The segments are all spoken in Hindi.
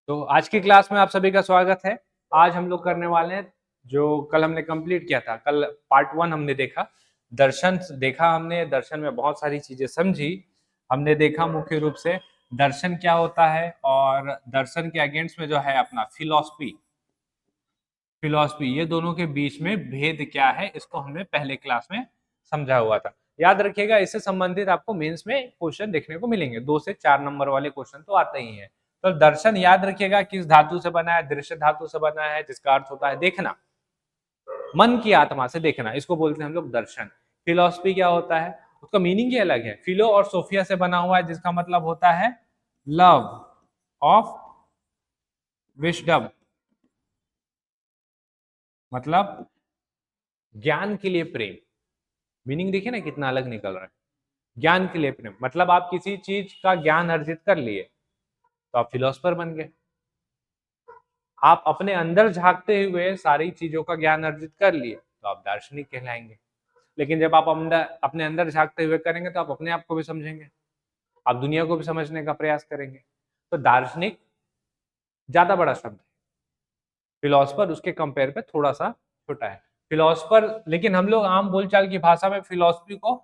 तो आज की क्लास में आप सभी का स्वागत है। आज हम लोग करने वाले हैं जो कल हमने कंप्लीट किया था। कल पार्ट 1 हमने देखा, दर्शन देखा हमने। दर्शन में बहुत सारी चीजें समझी हमने। देखा मुख्य रूप से दर्शन क्या होता है और दर्शन के अगेंस्ट में जो है अपना फिलॉसफी, ये दोनों के बीच में भेद क्या है, इसको हमने पहले क्लास में समझा हुआ था। याद रखिएगा, इससे संबंधित आपको मेंस में क्वेश्चन देखने को मिलेंगे। 2 से 4 नंबर वाले क्वेश्चन तो आते ही हैं। तो दर्शन याद रखिएगा किस धातु से बना है, दृश्य धातु से बना है, जिसका अर्थ होता है देखना, मन की आत्मा से देखना, इसको बोलते हैं हम लोग दर्शन। फिलॉसफी क्या होता है, उसका मीनिंग ही अलग है। फिलो और सोफिया से बना हुआ है, जिसका मतलब होता है लव ऑफ विजडम, मतलब ज्ञान के लिए प्रेम। मीनिंग देखिए ना कितना अलग निकल रहा है। ज्ञान के लिए प्रेम मतलब आप किसी चीज का ज्ञान अर्जित कर लिए तो आप फिलोसफर बन गए। आप अपने अंदर झांकते हुए सारी चीजों का ज्ञान अर्जित कर लिए तो आप दार्शनिक कहलाएंगे। लेकिन जब आप अपने अंदर झांकते हुए करेंगे तो आप अपने आप को भी समझेंगे, आप दुनिया को भी समझने का प्रयास करेंगे। तो दार्शनिक ज्यादा बड़ा शब्द है, फिलोसफर उसके कंपेयर पे थोड़ा सा छोटा है। फिलोसफर, लेकिन हम लोग आम बोलचाल की भाषा में फिलोसफी को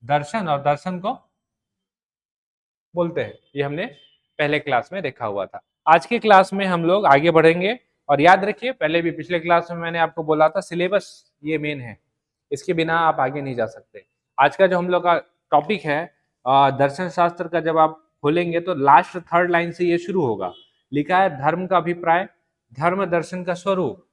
दर्शन और दर्शन को बोलते हैं। ये हमने पहले क्लास में देखा हुआ था। आज के क्लास में हम लोग आगे बढ़ेंगे। और याद रखिए, पहले भी पिछले क्लास में मैंने आपको बोला था सिलेबस ये मेन है, इसके बिना आप आगे नहीं जा सकते। आज का जो हम लोग का टॉपिक है दर्शन शास्त्र का, जब आप खोलेंगे तो लास्ट थर्ड लाइन से ये शुरू होगा। लिखा है धर्म का अभिप्राय, धर्म दर्शन का स्वरूप।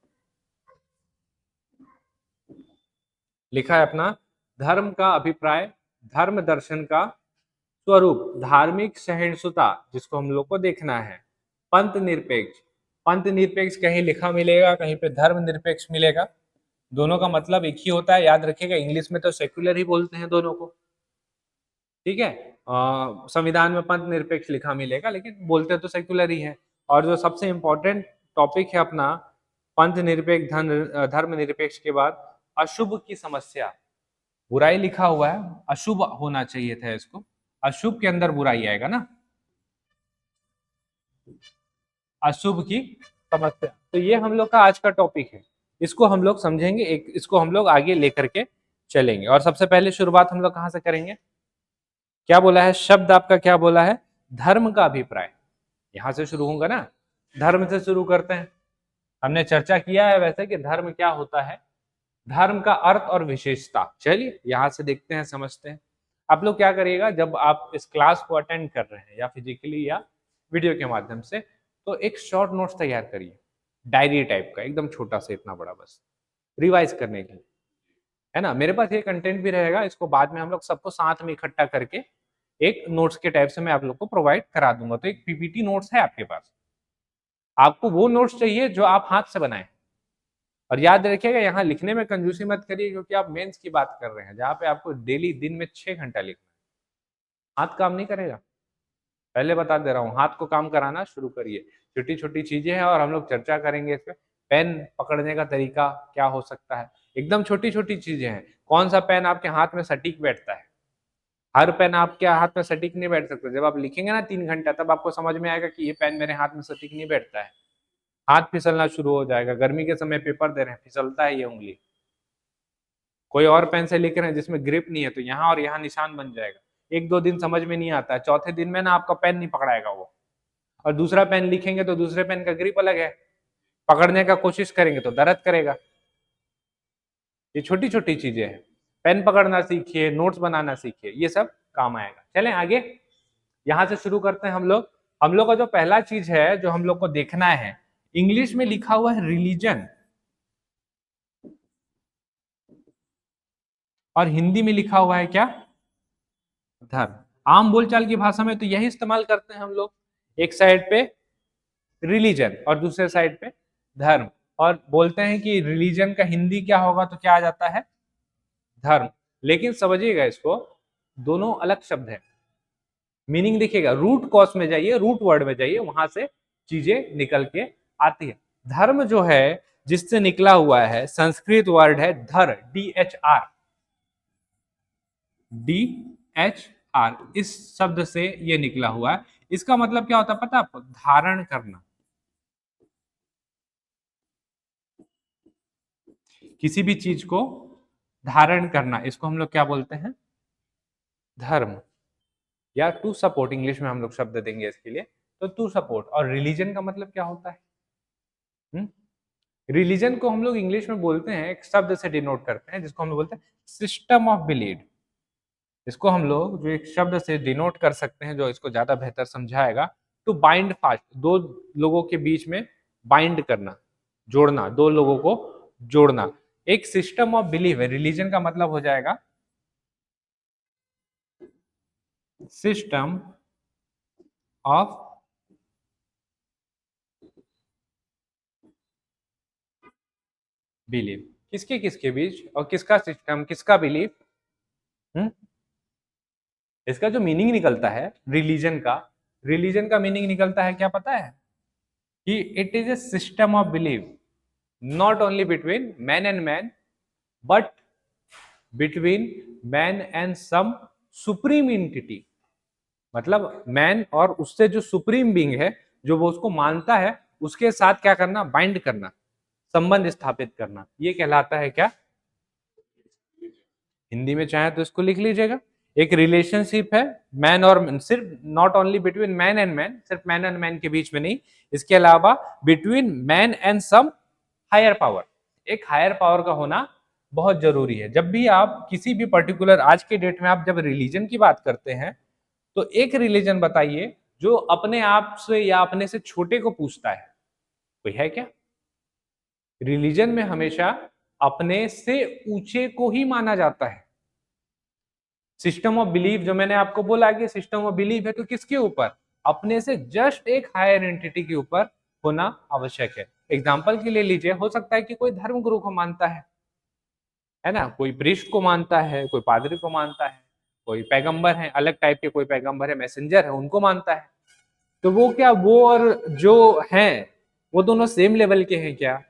लिखा है अपना धर्म का अभिप्राय, धर्म दर्शन का स्वरूप, धार्मिक सहिष्णुता जिसको हम लोग को देखना है, पंथ निरपेक्ष। पंथ निरपेक्ष कहीं लिखा मिलेगा, कहीं पे धर्म निरपेक्ष मिलेगा। दोनों का मतलब एक ही होता है, याद रखिएगा। इंग्लिश में तो सेक्युलर ही बोलते हैं दोनों को, ठीक है। संविधान में पंथ निरपेक्ष लिखा मिलेगा, लेकिन बोलते तो सेक्युलर ही है। और जो सबसे इंपॉर्टेंट टॉपिक है अपना पंथ निरपेक्ष धर्म निरपेक्ष के बाद अशुभ की समस्या। बुराई लिखा हुआ है, अशुभ होना चाहिए था इसको, अशुभ के अंदर बुराई आएगा ना, अशुभ की समस्या। तो ये हम लोग का आज का टॉपिक है, इसको हम लोग समझेंगे, एक इसको हम लोग आगे लेकर के चलेंगे। और सबसे पहले शुरुआत हम लोग कहां से करेंगे? क्या बोला है शब्द आपका, क्या बोला है? धर्म का अभिप्राय। यहां से शुरू होगा ना, धर्म से शुरू करते हैं। हमने चर्चा किया है वैसे कि धर्म क्या होता है, धर्म का अर्थ और विशेषता। चलिए यहां से देखते हैं, समझते हैं। आप लोग क्या करिएगा, जब आप इस क्लास को अटेंड कर रहे हैं या फिजिकली या वीडियो के माध्यम से, तो एक शॉर्ट नोट्स तैयार करिए, डायरी टाइप का, एकदम छोटा सा, इतना बड़ा, बस रिवाइज करने के लिए, है ना। मेरे पास ये कंटेंट भी रहेगा, इसको बाद में हम लोग सबको साथ में इकट्ठा करके एक नोट्स के टाइप से मैं आप लोग को प्रोवाइड करा दूंगा। तो एक पीपीटी नोट्स है आपके पास, आपको वो नोट्स चाहिए जो आप हाथ से बनाए। और याद रखिएगा, यहाँ लिखने में कंजूसी मत करिए, क्योंकि आप मेंस की बात कर रहे हैं जहाँ पे आपको डेली दिन में 6 घंटा लिखना है। हाथ काम नहीं करेगा, पहले बता दे रहा हूँ, हाथ को काम कराना शुरू करिए। छोटी छोटी चीजें हैं और हम लोग चर्चा करेंगे इस पे। पेन पकड़ने का तरीका क्या हो सकता है, एकदम छोटी छोटी चीजें हैं। कौन सा पेन आपके हाथ में सटीक बैठता है? हर पेन आपके हाथ में सटीक नहीं बैठ सकता। जब आप लिखेंगे ना 3 घंटा, तब आपको समझ में आएगा कि ये पेन मेरे हाथ में सटीक नहीं बैठता है। हाथ फिसलना शुरू हो जाएगा। गर्मी के समय पेपर दे रहे हैं, फिसलता है ये उंगली। कोई और पेन से लिख रहे हैं जिसमें ग्रिप नहीं है, तो यहाँ और यहाँ निशान बन जाएगा। 1-2 दिन समझ में नहीं आता है, चौथे दिन में ना आपका पेन नहीं पकड़ाएगा वो। और दूसरा पेन लिखेंगे तो दूसरे पेन का ग्रिप अलग है, पकड़ने का कोशिश करेंगे तो दर्द करेगा। ये छोटी छोटी चीजें हैं। पेन पकड़ना सीखिए, नोट्स बनाना सीखिए, ये सब काम आएगा। चलें आगे, यहां से शुरू करते हैं हम लोग। हम लोग का जो पहला चीज है जो हम लोग को देखना है, इंग्लिश में लिखा हुआ है रिलीजन और हिंदी में लिखा हुआ है क्या? धर्म। आम बोलचाल की भाषा में तो यही इस्तेमाल करते हैं हम लोग, एक साइड पे रिलीजन और दूसरे साइड पे धर्म। और बोलते हैं कि रिलीजन का हिंदी क्या होगा, तो क्या आ जाता है? धर्म। लेकिन समझिएगा इसको, दोनों अलग शब्द है। मीनिंग देखिएगा, रूट कॉज में जाइए, रूट वर्ड में जाइए, वहां से चीजें निकल के आती है। धर्म जो है जिससे निकला हुआ है, संस्कृत वर्ड है धर, DHR, DHR, इस शब्द से ये निकला हुआ है। इसका मतलब क्या होता है पता है आपको? धारण करना। किसी भी चीज को धारण करना, इसको हम लोग क्या बोलते हैं? धर्म। या टू सपोर्ट, इंग्लिश में हम लोग शब्द देंगे इसके लिए, तो टू सपोर्ट। और रिलीजन का मतलब क्या होता है? रिलीजन को हम लोग इंग्लिश में बोलते हैं, एक शब्द से डिनोट करते हैं जिसको हम लोग बोलते हैं सिस्टम ऑफ बिलीफ। इसको हम लोग जो एक शब्द से डिनोट कर सकते हैं, जो इसको ज्यादा बेहतर समझाएगा, टू बाइंड फास्ट, दो लोगों के बीच में बाइंड करना, जोड़ना, दो लोगों को जोड़ना, एक सिस्टम ऑफ बिलीफ है। रिलीजन का मतलब हो जाएगा सिस्टम ऑफ बिलीफ। किसके किसके बीच, और किसका सिस्टम, किसका बिलीफ? इसका जो मीनिंग निकलता है रिलीजन का मीनिंग निकलता है क्या पता है? कि it is a system of belief not only between man and man, but between man and some supreme entity. मतलब मैन और उससे जो सुप्रीम बीइंग है, जो वो उसको मानता है, उसके साथ क्या करना? बाइंड करना, संबंध स्थापित करना, ये कहलाता है क्या? हिंदी में चाहे तो इसको लिख लीजिएगा, एक रिलेशनशिप है मैन और, सिर्फ not only between man and man, सिर्फ मैन एंड मैन के बीच में नहीं, इसके अलावा between man and some higher power. एक हायर पावर का होना बहुत जरूरी है। जब भी आप किसी भी पर्टिकुलर, आज के डेट में आप जब रिलीजन की बात करते हैं, तो एक रिलीजन बताइए जो अपने आप से या अपने से छोटे को पूछता है, कोई है क्या? रिलीजन में हमेशा अपने से ऊंचे को ही माना जाता है। सिस्टम ऑफ बिलीफ जो मैंने आपको बोला कि सिस्टम ऑफ बिलीफ है, तो किसके ऊपर? अपने से जस्ट एक हायर एंटिटी के ऊपर होना आवश्यक है। एग्जाम्पल के लिए लीजिए, हो सकता है कि कोई धर्म गुरु को मानता है ना, कोई प्रीस्ट को मानता है, कोई पादरी को मानता है, कोई पैगंबर है, अलग टाइप के कोई पैगंबर है, मैसेंजर है, उनको मानता है। तो वो क्या, वो और जो हैं वो दोनों सेम लेवल के हैं क्या?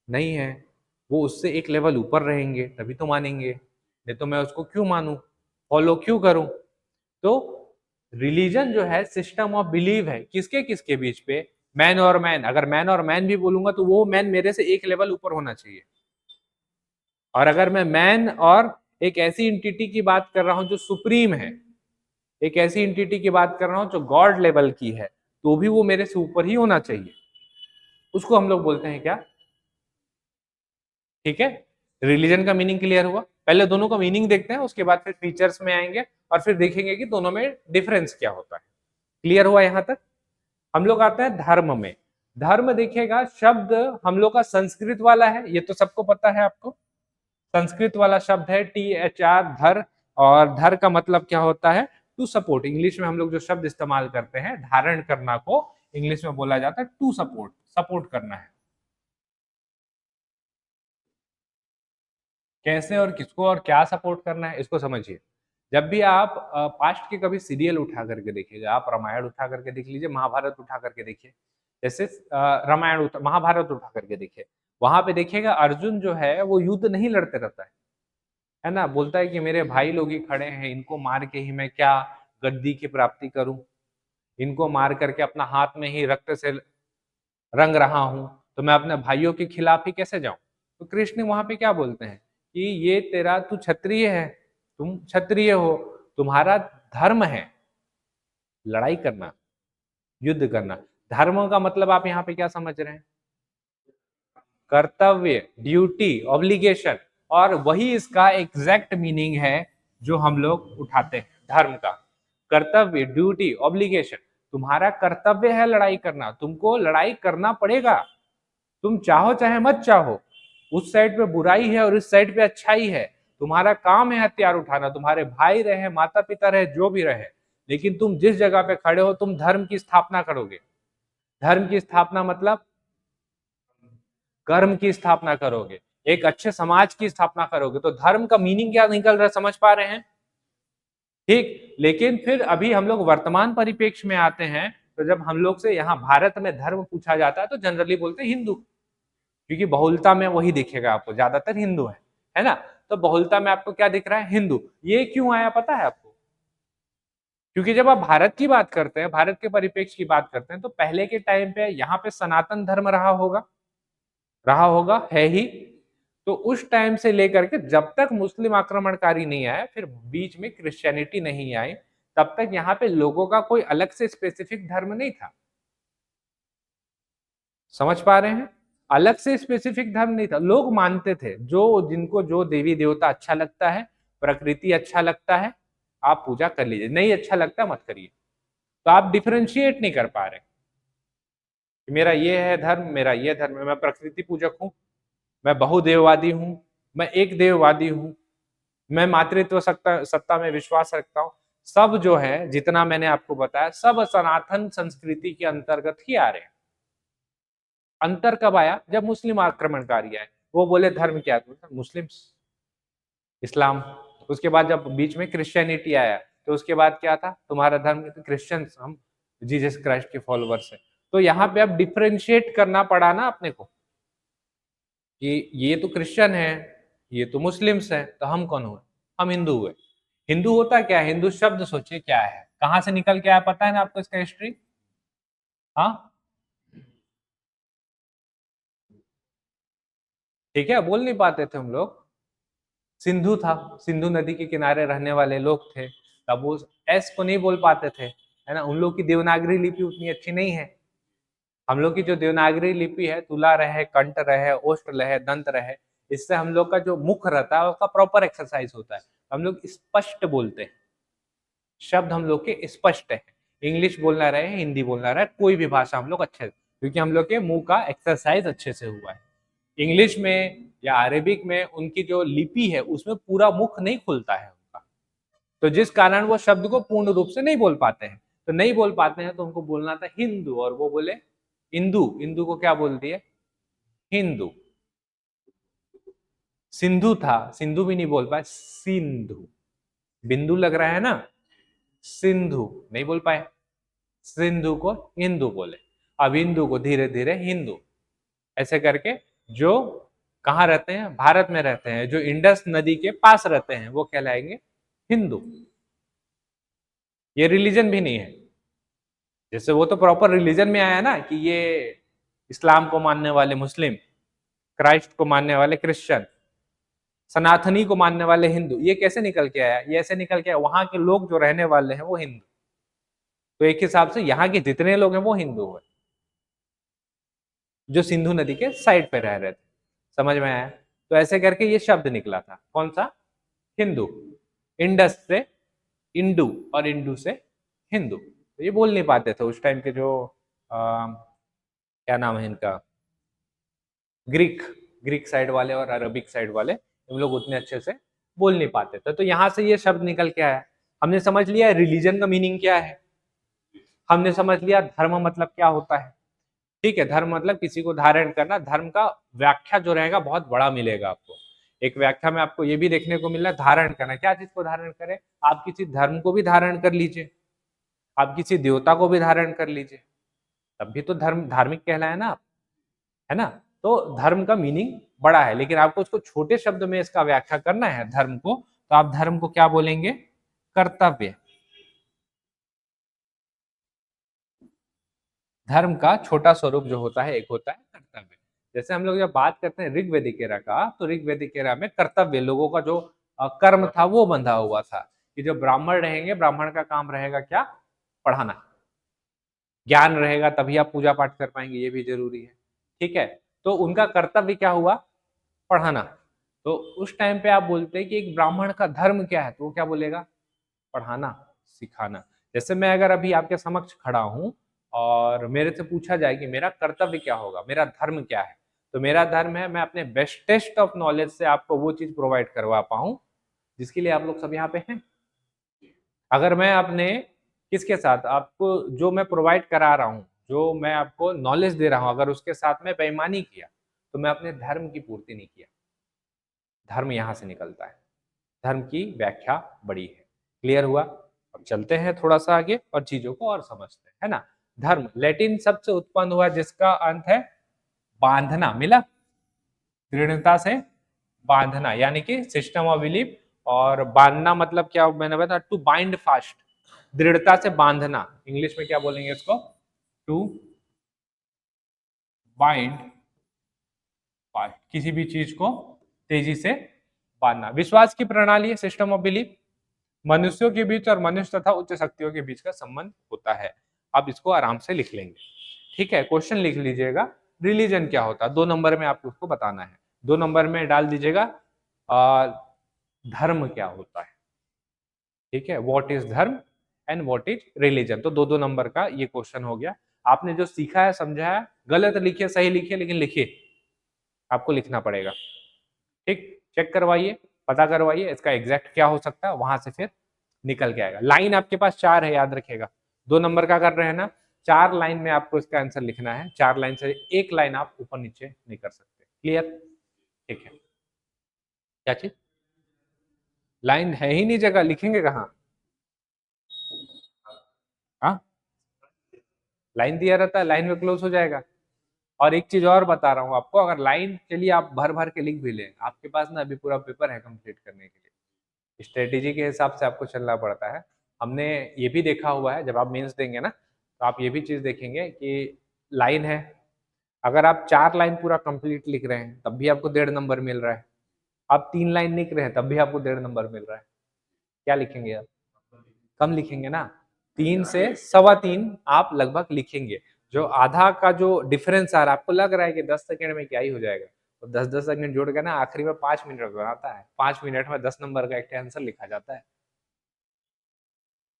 नहीं है। वो उससे एक लेवल ऊपर रहेंगे तभी तो मानेंगे, नहीं तो मैं उसको क्यों मानूं, फॉलो क्यों करूं? तो रिलीजन जो है सिस्टम ऑफ बिलीव है, किसके किसके बीच पे? मैन और मैन। अगर मैन और मैन भी बोलूंगा तो वो मैन मेरे से एक लेवल ऊपर होना चाहिए। और अगर मैं मैन और एक ऐसी इंटिटी की बात कर रहा हूं जो सुप्रीम है, एक ऐसी इंटिटी की बात कर रहा हूं जो गॉड लेवल की है, तो भी वो मेरे से ऊपर ही होना चाहिए। उसको हम लोग बोलते हैं क्या? ठीक है, रिलीजन का मीनिंग क्लियर हुआ। पहले दोनों का मीनिंग देखते हैं, उसके बाद फिर फीचर्स में आएंगे और फिर देखेंगे कि दोनों में डिफरेंस क्या होता है। क्लियर हुआ यहां तक? हम लोग आते हैं धर्म में। धर्म देखिएगा, शब्द हम लोग का संस्कृत वाला है, ये तो सबको पता है आपको। संस्कृत वाला शब्द है THR, धर। और धर का मतलब क्या होता है? To support. इंग्लिश में हम लोग जो शब्द इस्तेमाल करते हैं धारण करना को, इंग्लिश में बोला जाता है टू सपोर्ट, सपोर्ट करना है। कैसे और किसको और क्या सपोर्ट करना है, इसको समझिए। जब भी आप पास्ट के कभी सीरियल उठा करके देखिएगा, आप रामायण उठा करके देख लीजिए, महाभारत उठा करके देखिए, जैसे रामायण महाभारत उठा करके देखिए, वहां पे देखिएगा अर्जुन जो है वो युद्ध नहीं लड़ते रहता है ना, बोलता है कि मेरे भाई लोग ही खड़े हैं, इनको मार के ही मैं क्या गद्दी की प्राप्ति करूं, इनको मार करके अपना हाथ में ही रक्त से रंग रहा हूं, तो मैं अपने भाइयों के खिलाफ ही कैसे जाऊं? तो कृष्ण वहां पे क्या बोलते हैं कि ये तेरा, तू क्षत्रिय है, तुम क्षत्रिय हो, तुम्हारा धर्म है लड़ाई करना, युद्ध करना। धर्म का मतलब आप यहाँ पे क्या समझ रहे हैं? कर्तव्य, ड्यूटी, ऑब्लिगेशन। और वही इसका एग्जैक्ट मीनिंग है जो हम लोग उठाते हैं धर्म का। कर्तव्य, ड्यूटी, ऑब्लिगेशन। तुम्हारा कर्तव्य है लड़ाई करना, तुमको लड़ाई करना पड़ेगा, तुम चाहो चाहे मत चाहो। उस साइड पे बुराई है और इस साइड पे अच्छाई है, तुम्हारा काम है हथियार उठाना, तुम्हारे भाई रहे, माता पिता रहे, जो भी रहे, लेकिन तुम जिस जगह पे खड़े हो तुम धर्म की स्थापना करोगे। धर्म की स्थापना मतलब कर्म की स्थापना करोगे, एक अच्छे समाज की स्थापना करोगे। तो धर्म का मीनिंग क्या निकल रहा है, समझ पा रहे हैं? ठीक। लेकिन फिर अभी हम लोग वर्तमान परिप्रेक्ष्य में आते हैं, तो जब हम लोग से यहाँ भारत में धर्म पूछा जाता है तो जनरली बोलते हैं हिंदू, क्योंकि बहुलता में वही दिखेगा आपको, ज्यादातर हिंदू है ना। तो बहुलता में आपको क्या दिख रहा है? हिंदू। ये क्यों आया पता है आपको? क्योंकि जब आप भारत की बात करते हैं, भारत के परिप्रेक्ष्य की बात करते हैं, तो पहले के टाइम पे यहाँ पे सनातन धर्म रहा होगा, है ही। तो उस टाइम से लेकर के जब तक मुस्लिम आक्रमणकारी नहीं आए, फिर बीच में क्रिश्चियनिटी नहीं आई, तब तक यहाँ पे लोगों का कोई अलग से स्पेसिफिक धर्म नहीं था। समझ पा रहे हैं? अलग से स्पेसिफिक धर्म नहीं था, लोग मानते थे, जो जिनको जो देवी देवता अच्छा लगता है, प्रकृति अच्छा लगता है, आप पूजा कर लीजिए, नहीं अच्छा लगता मत करिए। तो आप डिफरेंशिएट नहीं कर पा रहे कि मेरा ये है धर्म, मेरा ये धर्म है, मैं प्रकृति पूजक हूं, मैं बहुदेववादी हूं, मैं एक देववादी हूं, मैं मातृत्व सत्ता सत्ता में विश्वास रखता हूं। सब जो है जितना मैंने आपको बताया, सब सनातन संस्कृति के अंतर्गत ही आ रहे हैं। अंतर कब आया? जब मुस्लिम आक्रमणकारी आए, वो बोले धर्म क्या है, मुस्लिम, इस्लाम। उसके बाद जब बीच में क्रिश्चियनिटी आया, तो उसके बाद क्या था, तुम्हारा धर्म क्रिश्चियन, हम जीसस क्राइस्ट के फॉलोवर्स हैं। तो यहाँ पे अब डिफरेंशिएट करना पड़ा ना अपने को, कि ये तो क्रिश्चियन है, ये तो मुस्लिम्स है, तो हम कौन हुए? हम हिंदू हुए। हिंदू होता क्या है? हिंदू शब्द सोचिए क्या है, कहां से निकल के आया, पता है ना आपको इसका हिस्ट्री? हाँ, ठीक है, बोल नहीं पाते थे हम लोग। सिंधु था, सिंधु नदी के किनारे रहने वाले लोग थे, तब वो एस को नहीं बोल पाते थे, है ना। उन लोग की देवनागरी लिपि उतनी अच्छी नहीं है। हम लोग की जो देवनागरी लिपि है, तुला रहे, कंठ रहे, ओष्ठ रहे, दंत रहे, इससे हम लोग का जो मुख रहता है उसका प्रॉपर एक्सरसाइज होता है। हम लोग स्पष्ट बोलते हैं, शब्द हम लोग के स्पष्ट है। इंग्लिश बोलना रहे, हिंदी बोलना रहे, कोई भी भाषा हम लोग अच्छे, क्योंकि हम लोग के मुंह का एक्सरसाइज अच्छे से हुआ है। इंग्लिश में या अरेबिक में उनकी जो लिपि है, उसमें पूरा मुख नहीं खुलता है उनका, तो जिस कारण वो शब्द को पूर्ण रूप से नहीं बोल पाते हैं। तो नहीं बोल पाते हैं तो उनको बोलना था हिंदू, और वो बोले हिंदू। हिंदू को क्या बोल दिए? हिंदू। सिंधु था, सिंधु भी नहीं बोल पाए, सिंधु, बिंदु लग रहा है ना, सिंधु नहीं बोल पाए, सिंधु को हिंदू बोले। अब हिंदू को धीरे धीरे हिंदू, ऐसे करके जो कहाँ रहते हैं, भारत में रहते हैं, जो इंडस नदी के पास रहते हैं, वो कहलाएंगे हिंदू। ये रिलीजन भी नहीं है, जैसे वो तो प्रॉपर रिलीजन में आया ना, कि ये इस्लाम को मानने वाले मुस्लिम, क्राइस्ट को मानने वाले क्रिश्चियन, सनातनी को मानने वाले हिंदू। ये कैसे निकल के आया? ये ऐसे निकल के आया, वहां के लोग जो रहने वाले हैं वो हिंदू, तो एक हिसाब से यहाँ के जितने लोग हैं वो हिंदू हुए, जो सिंधु नदी के साइड पे रह रहे थे। समझ में आया? तो ऐसे करके ये शब्द निकला था, कौन सा? हिंदू। इंडस से इंडू, और इंडू से हिंदू। तो ये बोल नहीं पाते थे उस टाइम के जो क्या नाम है इनका, ग्रीक, ग्रीक साइड वाले और अरबिक साइड वाले, हम लोग उतने अच्छे से बोल नहीं पाते थे। तो यहाँ से ये शब्द निकल के आया। हमने समझ लिया रिलीजन का मीनिंग क्या है, हमने समझ लिया धर्म मतलब क्या होता है। ठीक है, धर्म मतलब किसी को धारण करना। धर्म का व्याख्या जो रहेगा बहुत बड़ा मिलेगा आपको। एक व्याख्या में आपको ये भी देखने को मिला, धारण करना, क्या चीज को धारण करें? आप किसी धर्म को भी धारण कर लीजिए, आप किसी देवता को भी धारण कर लीजिए, तब भी तो धर्म, धार्मिक कहलाए ना आप, है ना। तो धर्म का मीनिंग बड़ा है, लेकिन आपको उसको छोटे शब्द में इसका व्याख्या करना है धर्म को, तो आप धर्म को क्या बोलेंगे? कर्तव्य। धर्म का छोटा स्वरूप जो होता है, एक होता है कर्तव्य। जैसे हम लोग जब बात करते हैं ऋग्वेदिक एरा का, तो ऋग्वेदिक एरा में कर्तव्य, लोगों का जो कर्म था वो बंधा हुआ था, कि जो ब्राह्मण रहेंगे, ब्राह्मण का काम रहेगा क्या? पढ़ाना। ज्ञान रहेगा तभी आप पूजा पाठ कर पाएंगे, ये भी जरूरी है। ठीक है, तो उनका कर्तव्य क्या हुआ? पढ़ाना। तो उस टाइम पे आप बोलते हैं कि एक ब्राह्मण का धर्म क्या है, तो वो क्या बोलेगा? पढ़ाना, सिखाना। जैसे मैं अगर अभी आपके समक्ष खड़ा हूं और मेरे से पूछा जाए कि मेरा कर्तव्य क्या होगा, मेरा धर्म क्या है, तो मेरा धर्म है मैं अपने बेस्टेस्ट ऑफ नॉलेज से आपको वो चीज प्रोवाइड करवा पाऊं जिसके लिए आप लोग सब यहाँ पे हैं। अगर मैं अपने किसके साथ, आपको जो मैं प्रोवाइड करा रहा हूँ, जो मैं आपको नॉलेज दे रहा हूँ, अगर उसके साथ में बेईमानी किया, तो मैं अपने धर्म की पूर्ति नहीं किया। धर्म यहाँ से निकलता है, धर्म की व्याख्या बड़ी है। क्लियर हुआ? अब चलते हैं थोड़ा सा आगे और चीजों को और समझते हैं, है ना। धर्म लैटिन शब्द से उत्पन्न हुआ, जिसका अर्थ है बांधना। मिला? दृढ़ता से बांधना, यानी कि सिस्टम ऑफ बिलीफ। और बांधना मतलब क्या, मैंने बताया, टू बाइंड फास्ट, दृढ़ता से बांधना। इंग्लिश में क्या बोलेंगे इसको? टू बाइंड फास्ट, किसी भी चीज को तेजी से बांधना। विश्वास की प्रणाली है, सिस्टम ऑफ बिलीफ, मनुष्यों के बीच और मनुष्य तथा उच्च शक्तियों के बीच का संबंध होता है। आप इसको आराम से लिख लेंगे, ठीक है। क्वेश्चन लिख लीजिएगा, रिलीजन क्या होता है, 2 नंबर में आपको उसको बताना है। 2 नंबर में डाल दीजिएगा धर्म क्या होता है, ठीक है। व्हाट इज धर्म एंड व्हाट इज रिलीजन। तो 2-2 नंबर का ये क्वेश्चन हो गया। आपने जो सीखा है, समझा है, गलत लिखिए सही लिखिए, लेकिन लिखिए, आपको लिखना पड़ेगा, ठीक। चेक करवाइए, पता करवाइए इसका एग्जैक्ट क्या हो सकता है, वहां से फिर निकल के आएगा। लाइन आपके पास 4 है, याद रखिएगा। 2 नंबर का कर रहे हैं ना, 4 लाइन में आपको इसका आंसर लिखना है। 4 लाइन से 1 लाइन आप ऊपर नीचे नहीं कर सकते। क्लियर, ठीक है। क्या चीज, लाइन है ही नहीं, जगह लिखेंगे कहाँ। हाँ, लाइन दिया रहता है, लाइन में क्लोज हो जाएगा। और एक चीज और बता रहा हूँ आपको, अगर लाइन चलिए आप भर भर के लिख भी लें, आपके पास ना अभी पूरा पेपर है कंप्लीट करने के लिए। स्ट्रेटेजी के हिसाब से आपको चलना पड़ता है। हमने ये भी देखा हुआ है, जब आप मेंस देंगे ना, तो आप ये भी चीज देखेंगे कि लाइन है, अगर आप 4 लाइन पूरा कंप्लीट लिख रहे हैं तब भी आपको 1.5 नंबर मिल रहा है। आप 3 लाइन लिख रहे हैं तब भी आपको 1.5 नंबर मिल रहा है। क्या लिखेंगे आप, कम लिखेंगे ना, 3 से 3.25 आप लगभग लिखेंगे। जो आधा का जो डिफरेंस आ रहा है, आपको लग रहा है कि 10 सेकंड में क्या ही हो जाएगा, तो 10-10 सेकंड जोड़ के ना आखिरी में 5 मिनट बनाता है। 5 मिनट में 10 नंबर का एक आंसर लिखा जाता है,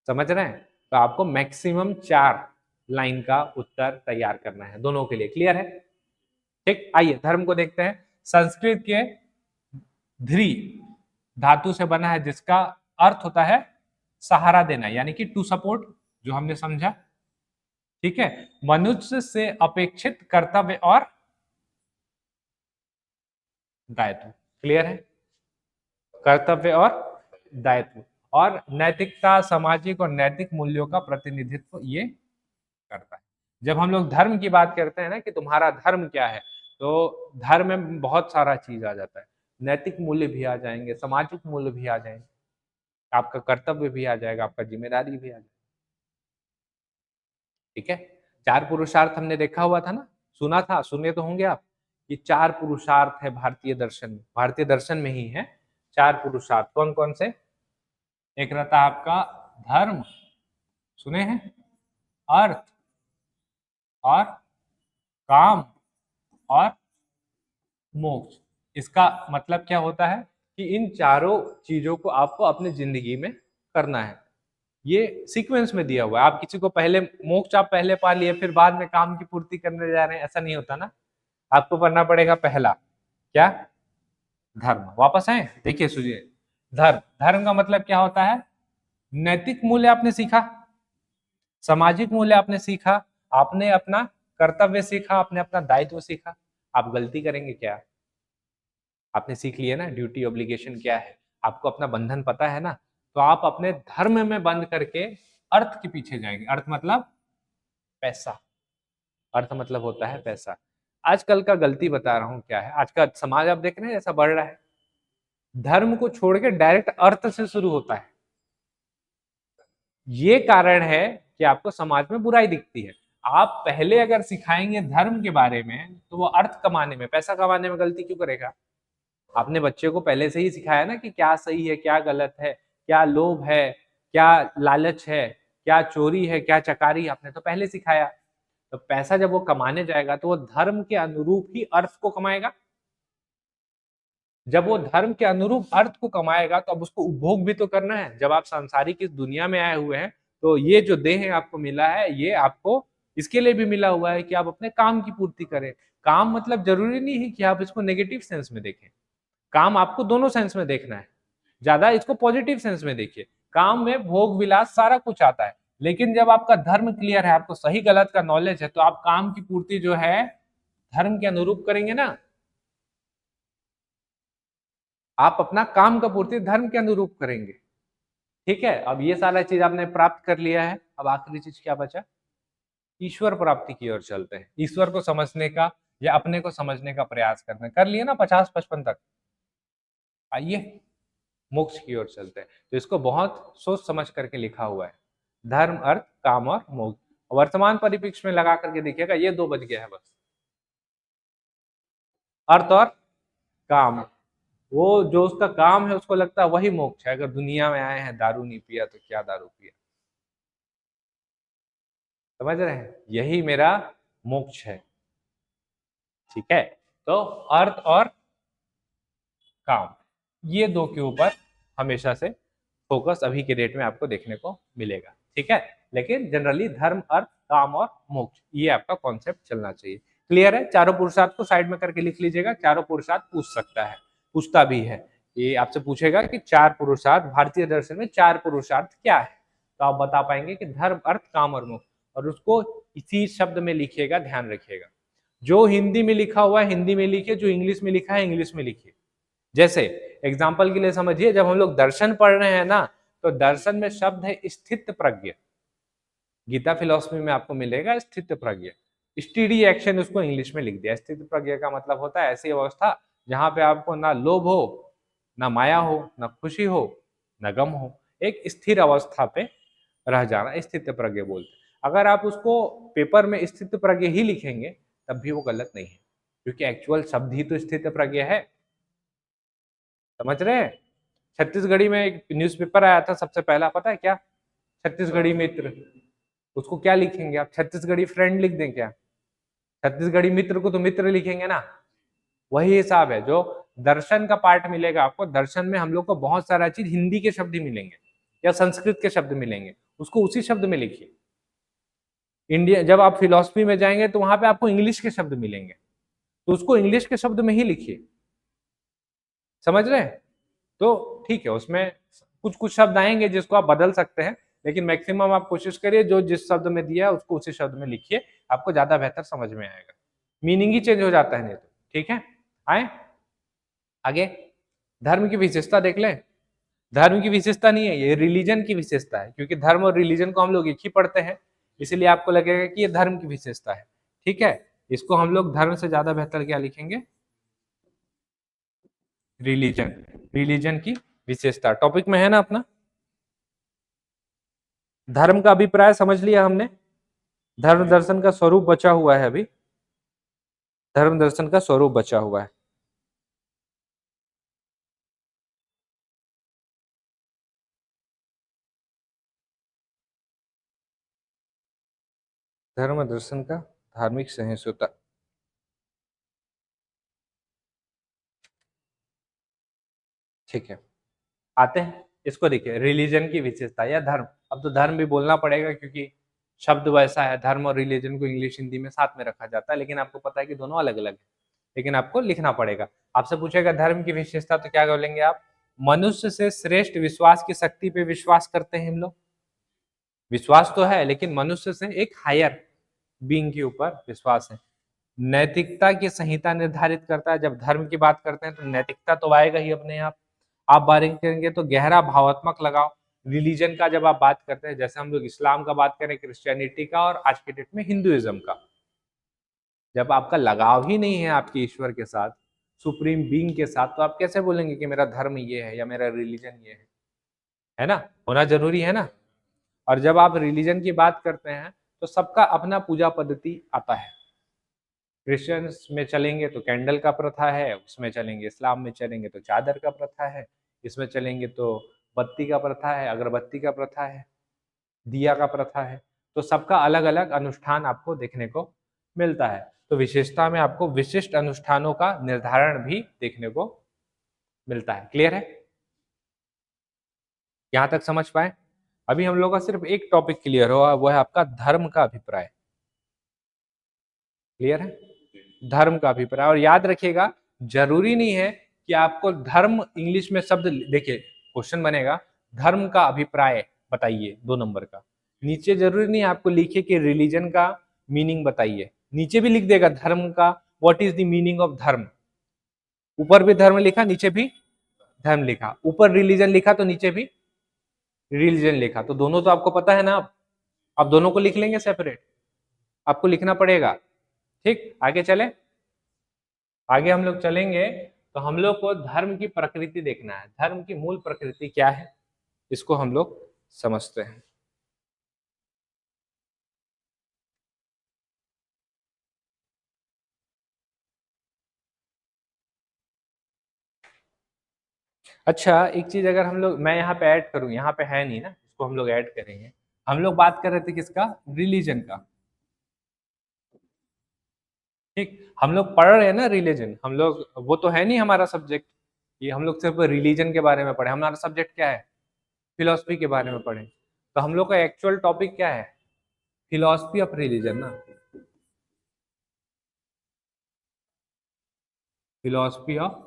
समझ रहे हैं। तो आपको मैक्सिमम 4 लाइन का उत्तर तैयार करना है दोनों के लिए। क्लियर है, ठीक। आइए धर्म को देखते हैं। संस्कृत के ध्री धातु से बना है, जिसका अर्थ होता है सहारा देना, यानी कि टू सपोर्ट, जो हमने समझा, ठीक है। मनुष्य से अपेक्षित कर्तव्य और दायित्व, क्लियर है, कर्तव्य और दायित्व, और नैतिकता, सामाजिक और नैतिक मूल्यों का प्रतिनिधित्व ये करता है। जब हम लोग धर्म की बात करते हैं ना कि तुम्हारा धर्म क्या है, तो धर्म में बहुत सारा चीज आ जाता है। नैतिक मूल्य भी आ जाएंगे, सामाजिक मूल्य भी आ जाएंगे, आपका कर्तव्य भी आ जाएगा, आपका जिम्मेदारी भी आ जाएगा, ठीक है। 4 पुरुषार्थ हमने देखा हुआ था ना, सुना था, सुने तो होंगे आप। ये 4 पुरुषार्थ है भारतीय दर्शन में, भारतीय दर्शन में ही है 4 पुरुषार्थ। कौन कौन से, एक रहता है आपका धर्म, सुने हैं, अर्थ और काम और मोक्ष। इसका मतलब क्या होता है कि इन चारों चीजों को आपको अपनी जिंदगी में करना है। ये सीक्वेंस में दिया हुआ है। आप किसी को पहले मोक्ष आप पहले पा लिए, फिर बाद में काम की पूर्ति करने जा रहे हैं, ऐसा नहीं होता ना। आपको पढ़ना पड़ेगा पहला क्या, धर्म। वापस आए, देखिए सुनिए, धर्म, धर्म का मतलब क्या होता है, नैतिक मूल्य आपने सीखा, सामाजिक मूल्य आपने सीखा, आपने अपना कर्तव्य सीखा, आपने अपना दायित्व सीखा। आप गलती करेंगे क्या, आपने सीख लिया ना, ड्यूटी ऑब्लिगेशन क्या है, आपको अपना बंधन पता है ना, तो आप अपने धर्म में बंद करके अर्थ के पीछे जाएंगे। अर्थ मतलब पैसा, अर्थ मतलब होता है पैसा। आजकल का गलती बता रहा हूं क्या है, आज का समाज आप देख रहे हैं ऐसा बढ़ रहा है, धर्म को छोड़ के डायरेक्ट अर्थ से शुरू होता है। ये कारण है कि आपको समाज में बुराई दिखती है। आप पहले अगर सिखाएंगे धर्म के बारे में, तो वो अर्थ कमाने में, पैसा कमाने में गलती क्यों करेगा। आपने बच्चे को पहले से ही सिखाया ना कि क्या सही है, क्या गलत है, क्या लोभ है, क्या लालच है, क्या चोरी है, क्या चकारी, आपने तो पहले सिखाया। तो पैसा जब वो कमाने जाएगा तो वो धर्म के अनुरूप ही अर्थ को कमाएगा। जब वो धर्म के अनुरूप अर्थ को कमाएगा तो अब उसको उपभोग भी तो करना है। जब आप सांसारिक इस दुनिया में आए हुए हैं, तो ये जो देह आपको मिला है, ये आपको इसके लिए भी मिला हुआ है कि आप अपने काम की पूर्ति करें। काम मतलब जरूरी नहीं है कि आप इसको नेगेटिव सेंस में देखें, काम आपको दोनों सेंस में देखना है। ज्यादा इसको पॉजिटिव सेंस में देखिए। काम में भोग विलास सारा कुछ आता है, लेकिन जब आपका धर्म क्लियर है, आपको सही गलत का नॉलेज है, तो आप काम की पूर्ति जो है धर्म के अनुरूप करेंगे ना। आप अपना काम का पूर्ति धर्म के अनुरूप करेंगे, ठीक है। अब ये सारा चीज आपने प्राप्त कर लिया है, अब आखिरी चीज क्या बचा, ईश्वर प्राप्ति की ओर चलते हैं। ईश्वर को समझने का या अपने को समझने का प्रयास करते हैं। कर लिए ना 50-55 तक, आइए मोक्ष की ओर चलते हैं। तो इसको बहुत सोच समझ करके लिखा हुआ है, धर्म, अर्थ, काम और मोक्ष। वर्तमान परिप्रेक्ष्य में लगा करके देखिएगा, ये 2 बच गया है बस, अर्थ और काम। वो जो उसका काम है उसको लगता है वही मोक्ष है। अगर दुनिया में आए हैं दारू नहीं पिया तो क्या दारू पिया, समझ रहे हैं, यही मेरा मोक्ष है। ठीक है, तो अर्थ और काम, ये दो के ऊपर हमेशा से फोकस अभी के डेट में आपको देखने को मिलेगा। ठीक है, लेकिन जनरली धर्म, अर्थ, काम और मोक्ष, ये आपका कॉन्सेप्ट चलना चाहिए। क्लियर है? चारों पुरुषार्थ को साइड में करके लिख लीजिएगा। चारों पुरुषार्थ पूछ सकता है, पूछता भी है। ये आपसे पूछेगा कि चार पुरुषार्थ, भारतीय दर्शन में चार पुरुषार्थ क्या है, तो आप बता पाएंगे कि धर्म, अर्थ, काम और मोक्ष, और उसको इसी शब्द में लिखिएगा, ध्यान रखिएगा। जो हिंदी में लिखा हुआ है हिंदी में लिखिए, जो इंग्लिश में लिखा है इंग्लिश में लिखिए। जैसे एग्जाम्पल के लिए समझिए, जब हम लोग दर्शन पढ़ रहे हैं ना, तो दर्शन में शब्द है स्थित प्रज्ञ। गीता फिलॉसफी में आपको मिलेगा स्थित प्रज्ञ, स्टीडी एक्शन, उसको इंग्लिश में लिख दिया। स्थित प्रज्ञ का मतलब होता है ऐसी अवस्था जहां पे आपको ना लोभ हो, ना माया हो, ना खुशी हो, ना गम हो, एक स्थिर अवस्था पे रह जाना स्थित प्रज्ञ बोलते हैं। अगर आप उसको पेपर में स्थित प्रज्ञ ही लिखेंगे तब भी वो गलत नहीं है, क्योंकि एक्चुअल शब्द ही तो स्थित प्रज्ञ है। समझ रहे हैं? छत्तीसगढ़ी में एक न्यूज़पेपर आया था सबसे पहला, पता है क्या? छत्तीसगढ़ी मित्र। उसको क्या लिखेंगे आप? छत्तीसगढ़ी फ्रेंड लिख दें क्या? छत्तीसगढ़ी मित्र को तो मित्र लिखेंगे ना। वही हिसाब है, जो दर्शन का पार्ट मिलेगा आपको, दर्शन में हम लोग को बहुत सारा चीज हिंदी के शब्द ही मिलेंगे या संस्कृत के शब्द मिलेंगे, उसको उसी शब्द में लिखिए। इंडिया, जब आप फिलोसफी में जाएंगे तो वहां पे आपको इंग्लिश के शब्द मिलेंगे, तो उसको इंग्लिश के शब्द में ही लिखिए। समझ रहे हैं? तो ठीक है, उसमें कुछ कुछ शब्द आएंगे जिसको आप बदल सकते हैं, लेकिन मैक्सिमम आप कोशिश करिए जो जिस शब्द में दिया है उसको उसी शब्द में लिखिए, आपको ज्यादा बेहतर समझ में आएगा। मीनिंग ही चेंज हो जाता है नहीं तो। ठीक है, आए आगे। धर्म की विशेषता देख लें। धर्म की विशेषता नहीं है, ये रिलीजन की विशेषता है, क्योंकि धर्म और रिलीजन को हम लोग एक ही पढ़ते हैं, इसलिए आपको लगेगा कि ये धर्म की विशेषता है। ठीक है, इसको हम लोग धर्म से ज्यादा बेहतर क्या लिखेंगे? रिलीजन। रिलीजन की विशेषता टॉपिक में है ना अपना। धर्म का अभिप्राय समझ लिया हमने। धर्म दर्शन का स्वरूप बचा हुआ है अभी। धर्म दर्शन का स्वरूप बचा हुआ है। धर्म दर्शन का धार्मिक सहिष्णुता। ठीक है, आते हैं इसको। देखिए, रिलीजन की विशेषता या धर्म, अब तो धर्म भी बोलना पड़ेगा क्योंकि शब्द वैसा है। धर्म और रिलीजन को इंग्लिश हिंदी में साथ में रखा जाता है, लेकिन आपको पता है कि दोनों अलग अलग है, लेकिन आपको लिखना पड़ेगा। आपसे पूछेगा धर्म की विशेषता, तो क्या बोलेंगे आप? मनुष्य से श्रेष्ठ विश्वास की शक्ति पे विश्वास करते हैं हम लोग। विश्वास तो है, लेकिन मनुष्य से एक हायर बीइंग के ऊपर विश्वास है। नैतिकता की संहिता निर्धारित करता है। जब धर्म की बात करते हैं तो नैतिकता तो आएगा ही अपने आप बात करेंगे तो गहरा भावात्मक लगाव। रिलीजन का जब आप बात करते हैं, जैसे हम लोग इस्लाम का बात करें, क्रिश्चियनिटी का, और आज के डेट में हिंदुइज्म का, जब आपका लगाव ही नहीं है आपके ईश्वर के साथ, सुप्रीम बीइंग के साथ, तो आप कैसे बोलेंगे कि मेरा धर्म ये है या मेरा रिलीजन ये है ना? होना जरूरी है ना। और जब आप रिलीजन की बात करते हैं तो सबका अपना पूजा पद्धति आता है। क्रिश्चियंस में चलेंगे तो कैंडल का प्रथा है, उसमें चलेंगे, इस्लाम में चलेंगे तो चादर का प्रथा है, इसमें चलेंगे तो बत्ती का प्रथा है, अगरबत्ती का प्रथा है, दिया का प्रथा है। तो सबका अलग अलग अनुष्ठान आपको देखने को मिलता है। तो विशेषता में आपको विशिष्ट अनुष्ठानों का निर्धारण भी देखने को मिलता है। क्लियर है? यहां तक समझ पाए? अभी हम लोग का सिर्फ एक टॉपिक क्लियर हुआ, वो है आपका धर्म का अभिप्राय। क्लियर है? धर्म का अभिप्राय। और याद रखिएगा, जरूरी नहीं है कि आपको धर्म इंग्लिश में शब्द, देखिए क्वेश्चन बनेगा धर्म का अभिप्राय बताइए 2 नंबर का, नीचे जरूरी नहीं आपको लिखे कि रिलीजन का मीनिंग बताइए, नीचे भी लिख देगा धर्म का, what is the meaning of धर्म। ऊपर भी धर्म लिखा, नीचे भी धर्म लिखा, ऊपर रिलीजन लिखा तो नीचे भी रिलीजन लिखा, तो दोनों तो आपको पता है ना। अब दोनों को लिख लेंगे सेपरेट, आपको लिखना पड़ेगा। ठीक, आगे चले। आगे हम लोग चलेंगे तो हम लोग को धर्म की प्रकृति देखना है। धर्म की मूल प्रकृति क्या है, इसको हम लोग समझते हैं। अच्छा, एक चीज अगर हम लोग, मैं यहाँ पे ऐड करूँ, यहाँ पे है नहीं ना, इसको हम लोग ऐड करेंगे। हम लोग बात कर रहे थे किसका? रिलीजन का। ठीक, हम लोग पढ़ रहे हैं ना रिलीजन, हम लोग, वो तो है नहीं हमारा सब्जेक्ट, ये हम लोग सिर्फ रिलीजन के बारे में पढ़े। हमारा सब्जेक्ट क्या है? फिलोसफी के बारे में पढ़े। तो हम लोग का एक्चुअल टॉपिक क्या है? फिलोसफी ऑफ रिलीजन ना, फिलोसफी ऑफ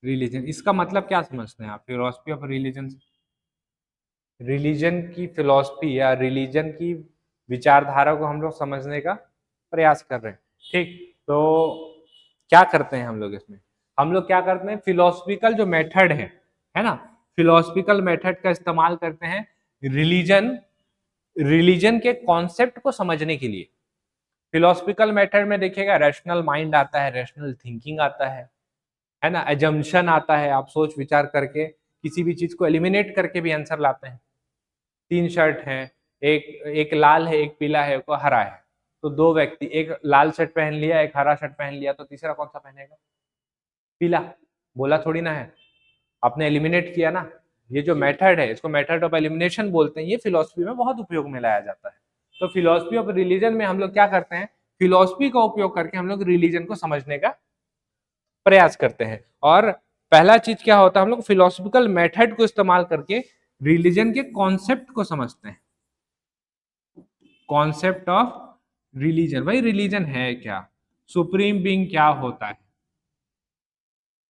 रिलीजन। इसका मतलब क्या समझते हैं आप फिलोसफी ऑफ रिलीजन से? रिलीजन की फिलोसफी या रिलीजन की विचारधारा को हम लोग समझने का प्रयास कर रहे हैं। ठीक, तो क्या करते हैं हम लोग इसमें? हम लोग क्या करते हैं, फिलोसफिकल जो मेथड है ना, फिलोसफिकल मेथड का इस्तेमाल करते हैं रिलीजन रिलीजन के कॉन्सेप्ट को समझने के लिए। फिलोसफिकल मेथड में देखिएगा, रैशनल माइंड आता है, रैशनल थिंकिंग आता है ना, एजम्पशन आता है, आप सोच विचार करके किसी भी चीज को एलिमिनेट करके भी आंसर लाते हैं। 3 शर्ट हैं, एक एक लाल है, एक पीला है, एक हरा है, तो 2 व्यक्ति, एक लाल शर्ट पहन लिया, एक हरा शर्ट पहन लिया, तो तीसरा कौन सा पहनेगा? पीला। बोला थोड़ी ना है, आपने एलिमिनेट किया ना। ये जो मेथड है, इसको मेथड ऑफ एलिमिनेशन बोलते हैं। ये फिलोसफी में बहुत उपयोग में लाया जाता है। तो फिलोसफी ऑफ रिलीजन में हम लोग क्या करते हैं, फिलोसफी का उपयोग करके हम लोग रिलीजन को समझने का प्रयास करते हैं। और पहला चीज क्या होता है, हम लोग फिलोसफिकल मेथड को इस्तेमाल करके रिलीजन के कॉन्सेप्ट को समझते हैं। कॉन्सेप्ट ऑफ रिलीजन, भाई रिलीजन है क्या, सुप्रीम बीइंग क्या होता है,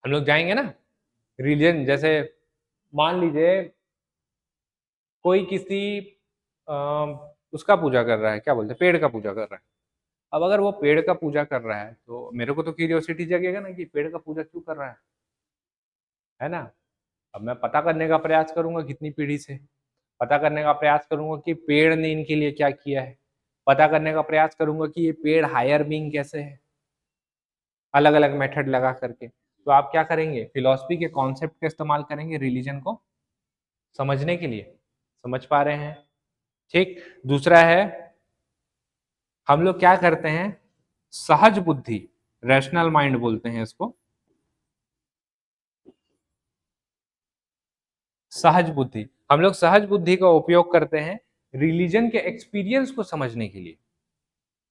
हम लोग जाएंगे ना। रिलीजन जैसे मान लीजिए कोई किसी उसका पूजा कर रहा है, क्या बोलते हैं, पेड़ का पूजा कर रहा है। अब अगर वो पेड़ का पूजा कर रहा है तो मेरे को तो क्यूरियोसिटी जगेगा ना कि पेड़ का पूजा क्यों कर रहा है ना। अब मैं पता करने का प्रयास करूंगा कितनी पीढ़ी से, पता करने का प्रयास करूंगा कि पेड़ ने इनके लिए क्या किया है, पता करने का प्रयास करूंगा कि ये पेड़ हायर बीइंग कैसे है, अलग अलग मेथड लगा करके। तो आप क्या करेंगे, फिलॉसफी के कॉन्सेप्ट का इस्तेमाल करेंगे रिलीजन को समझने के लिए। समझ पा रहे हैं? ठीक, दूसरा है, हम लोग क्या करते हैं, सहज बुद्धि, रैशनल माइंड बोलते हैं इसको, सहज बुद्धि। हम लोग सहज बुद्धि का उपयोग करते हैं रिलीजन के एक्सपीरियंस को समझने के लिए।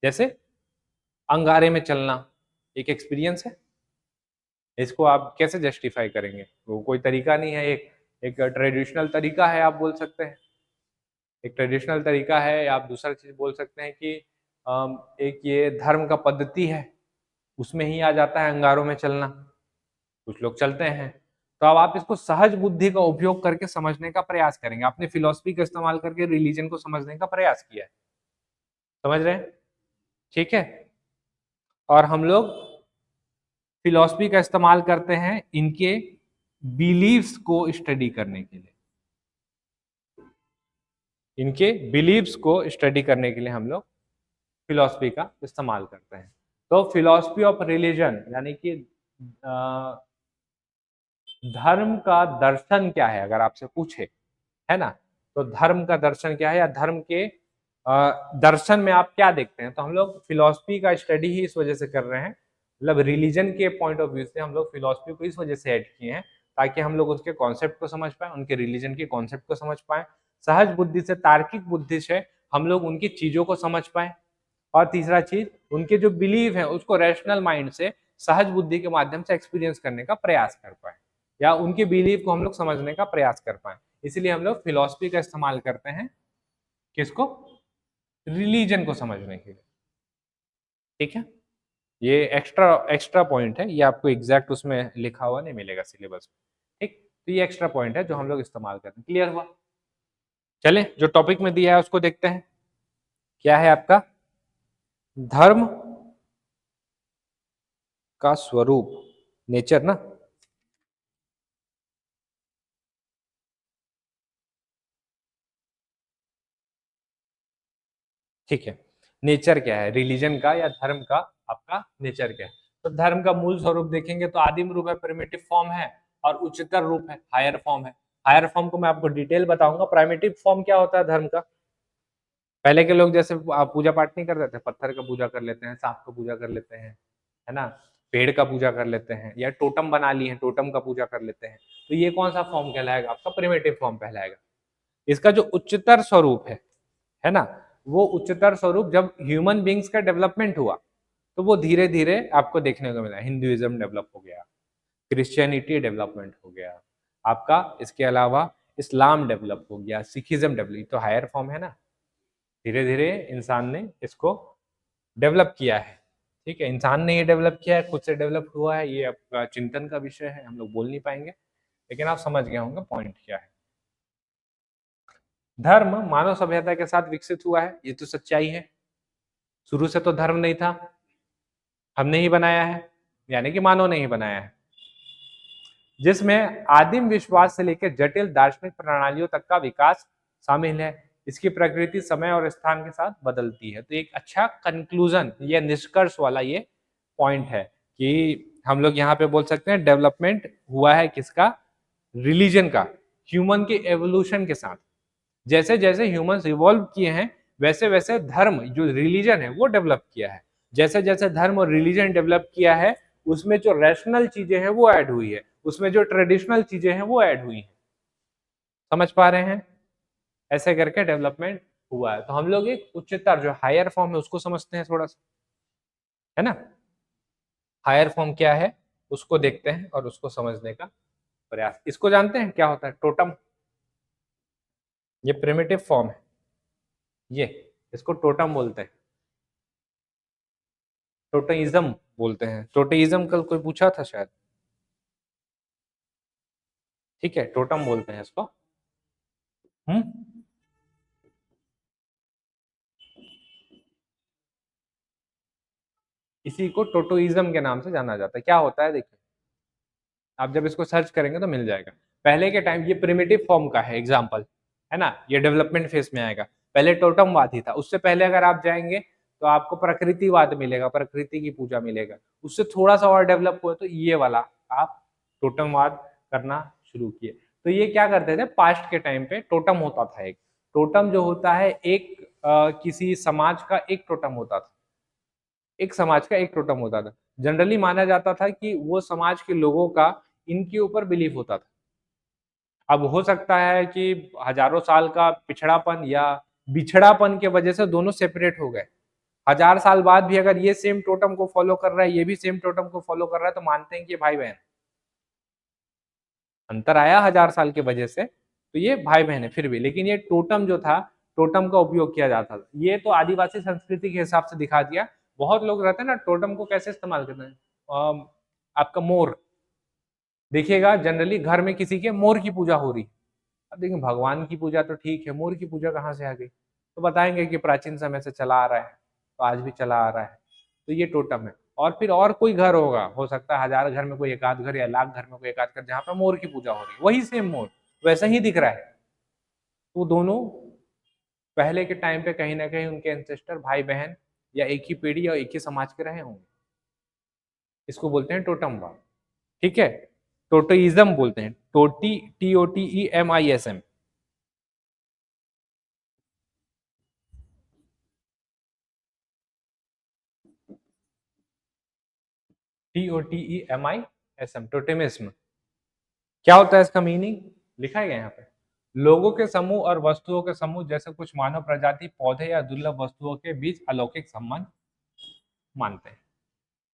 जैसे अंगारे में चलना एक एक्सपीरियंस है, इसको आप कैसे जस्टिफाई करेंगे? वो कोई तरीका नहीं है, एक एक ट्रेडिशनल तरीका है, आप बोल सकते हैं, एक ट्रेडिशनल तरीका है। आप दूसरा चीज बोल सकते हैं कि एक ये धर्म का पद्धति है, उसमें ही आ जाता है अंगारों में चलना, कुछ लोग चलते हैं। तो अब आप इसको सहज बुद्धि का उपयोग करके समझने का प्रयास करेंगे। आपने फिलोसफी का इस्तेमाल करके रिलीजन को समझने का प्रयास किया है, समझ रहे हैं? ठीक है। और हम लोग फिलोसफी का इस्तेमाल करते हैं इनके बिलीव्स को स्टडी करने के लिए। इनके बिलीव्स को स्टडी करने के लिए हम लोग फिलोसफी का इस्तेमाल करते हैं। तो फिलोसफी ऑफ रिलीजन यानी कि धर्म का दर्शन क्या है, अगर आपसे पूछे, है ना, तो धर्म का दर्शन क्या है, या धर्म के दर्शन में आप क्या देखते हैं, तो हम लोग फिलोसफी का स्टडी ही इस वजह से कर रहे हैं, मतलब रिलीजन के पॉइंट ऑफ व्यू से हम लोग फिलोसफी को इस वजह से ऐड किए हैं ताकि हम लोग उसके कॉन्सेप्ट को समझ पाए, उनके रिलीजन के कॉन्सेप्ट को समझ पाए, सहज बुद्धि से, तार्किक बुद्धि से हम लोग उनकी चीजों को समझ पाए, और तीसरा चीज उनके जो बिलीव है उसको रैशनल माइंड से, सहज बुद्धि के माध्यम से एक्सपीरियंस करने का प्रयास कर पाए, या उनके बिलीव को हम लोग समझने का प्रयास कर पाए। इसीलिए हम लोग फिलोसफी का इस्तेमाल करते हैं, किसको? रिलीजन को समझने के लिए। ठीक है, ये एक्स्ट्रा एक्स्ट्रा पॉइंट है, ये आपको एग्जैक्ट उसमें लिखा हुआ नहीं मिलेगा सिलेबस में। ठीक, तो ये एक्स्ट्रा पॉइंट है जो हम लोग इस्तेमाल करते हैं। क्लियर हुआ? चले जो टॉपिक में दिया है उसको देखते हैं। क्या है आपका? धर्म का स्वरूप, नेचर ना। ठीक है, नेचर क्या है रिलीजन का या धर्म का, आपका नेचर क्या है? तो धर्म का मूल स्वरूप देखेंगे तो आदिम रूप है, प्रिमिटिव फॉर्म है, और उच्चतर रूप है, हायर फॉर्म है। हायर फॉर्म को मैं आपको डिटेल बताऊंगा। प्राइमिटिव फॉर्म क्या होता है धर्म का? पहले के लोग जैसे पूजा पाठ नहीं करते थे, पत्थर का पूजा कर लेते हैं, सांप का पूजा कर लेते हैं, है ना, पेड़ का पूजा कर लेते हैं, या टोटम बना ली है, टोटम का पूजा कर लेते हैं, तो ये कौन सा फॉर्म कहलाएगा? आपका प्रिमिटिव फॉर्म कहलाएगा। इसका जो उच्चतर स्वरूप है ना, वो उच्चतर स्वरूप जब ह्यूमन बींग्स का डेवलपमेंट हुआ तो वो धीरे धीरे आपको देखने को मिला। हिंदुइज्म डेवलप हो गया, क्रिश्चियनिटी डेवलपमेंट हो गया आपका, इसके अलावा इस्लाम डेवलप हो गया, सिखिज्म डेवलप, तो हायर फॉर्म है ना। धीरे धीरे इंसान ने इसको डेवलप किया है। ठीक है, इंसान ने ये डेवलप किया है, खुद से डेवलप हुआ है, ये आपका चिंतन का विषय है, हम लोग बोल नहीं पाएंगे, लेकिन आप समझ गए होंगे पॉइंट क्या है। धर्म मानव सभ्यता के साथ विकसित हुआ है, ये तो सच्चाई है। शुरू से तो धर्म नहीं था, हमने ही बनाया है, यानी कि मानव ने ही बनाया है, जिसमें आदिम विश्वास से लेकर जटिल दार्शनिक प्रणालियों तक का विकास शामिल है। इसकी प्रकृति समय और स्थान के साथ बदलती है। तो एक अच्छा कंक्लूजन या निष्कर्ष वाला ये पॉइंट है कि हम लोग यहाँ पे बोल सकते हैं डेवलपमेंट हुआ है किसका? रिलीजन का, ह्यूमन के एवोल्यूशन के साथ। जैसे जैसे ह्यूमंस इवॉल्व किए हैं वैसे वैसे धर्म जो रिलीजन है वो डेवलप किया है। जैसे जैसे धर्म और रिलीजन डेवलप किया है उसमें जो रैशनल चीजें हैं वो ऐड हुई है, उसमें जो ट्रेडिशनल चीजें हैं वो ऐड हुई हैं। समझ पा रहे हैं? ऐसे करके डेवलपमेंट हुआ है। तो हम लोग एक उच्चतर जो हायर फॉर्म है उसको समझते हैं थोड़ा सा, है ना। हायर फॉर्म क्या है उसको देखते हैं और उसको समझने का प्रयास। इसको जानते हैं क्या होता है? टोटम। ये प्रिमिटिव फॉर्म है, ये इसको टोटम बोलते हैं, टोटेइज्म बोलते हैं। टोटेइज्म कल कोई पूछा था शायद, ठीक है, टोटम बोलते हैं इसको। हम्म, इसी को टोटोइज्म के नाम से जाना जाता है। क्या होता है देखिए, आप जब इसको सर्च करेंगे तो मिल जाएगा। पहले के टाइम, ये प्रिमिटिव फॉर्म का है एग्जाम्पल, है ना, ये डेवलपमेंट फेज में आएगा। पहले टोटमवाद ही था, उससे पहले अगर आप जाएंगे तो आपको प्रकृतिवाद मिलेगा, प्रकृति की पूजा मिलेगा। उससे थोड़ा सा और डेवलप हुआ तो ये वाला आप टोटमवाद करना शुरू किए। तो ये क्या करते थे पास्ट के टाइम पे? टोटम होता था एक, टोटम जो होता है एक किसी समाज का एक टोटम होता था, एक समाज का एक टोटम होता था। जनरली माना जाता था कि वो समाज के लोगों का इनके ऊपर बिलीफ होता था। अब हो सकता है कि हजारों साल का पिछड़ापन या बिछड़ापन के वजह से दोनों सेपरेट हो गए। 1000 साल बाद भी अगर ये सेम टोटम को फॉलो कर रहा है, ये भी सेम टोटम को फॉलो कर रहा है, तो मानते हैं कि ये भाई बहन। अंतर आया 1000 साल की वजह से, तो ये भाई बहन है फिर भी, लेकिन ये टोटम जो था, टोटम का उपयोग किया जाता था। ये तो आदिवासी संस्कृति के हिसाब से दिखा दिया। बहुत लोग रहते हैं ना, टोटम को कैसे इस्तेमाल करते हैं? आपका मोर देखिएगा, जनरली घर में किसी के मोर की पूजा हो रही। अब देखिए, भगवान की पूजा तो ठीक है, मोर की पूजा कहाँ से आ गई? तो बताएंगे कि प्राचीन समय से चला आ रहा है, तो आज भी चला आ रहा है। तो ये टोटम है। और फिर और कोई घर होगा, हो सकता है 1000 घर में कोई एक आध घर या लाख घर में कोई एक आध घर, जहाँ पे मोर की पूजा हो रही है, वही सेम मोर वैसा ही दिख रहा है। तो दोनों पहले के टाइम पे कहीं ना कहीं उनके एंसेस्टर भाई बहन या एक ही पीढ़ी या एक ही समाज के रहे होंगे। इसको बोलते हैं टोटमवाद। ठीक है, टोटोइज्म बोलते हैं, TOTEMISM। TOTEMISM, totemism. क्या होता है इसका मीनिंग? लिखा है यहाँ पे, लोगों के समूह और वस्तुओं के समूह जैसे कुछ मानव प्रजाति पौधे या दुर्लभ वस्तुओं के बीच अलौकिक संबंध मानते हैं।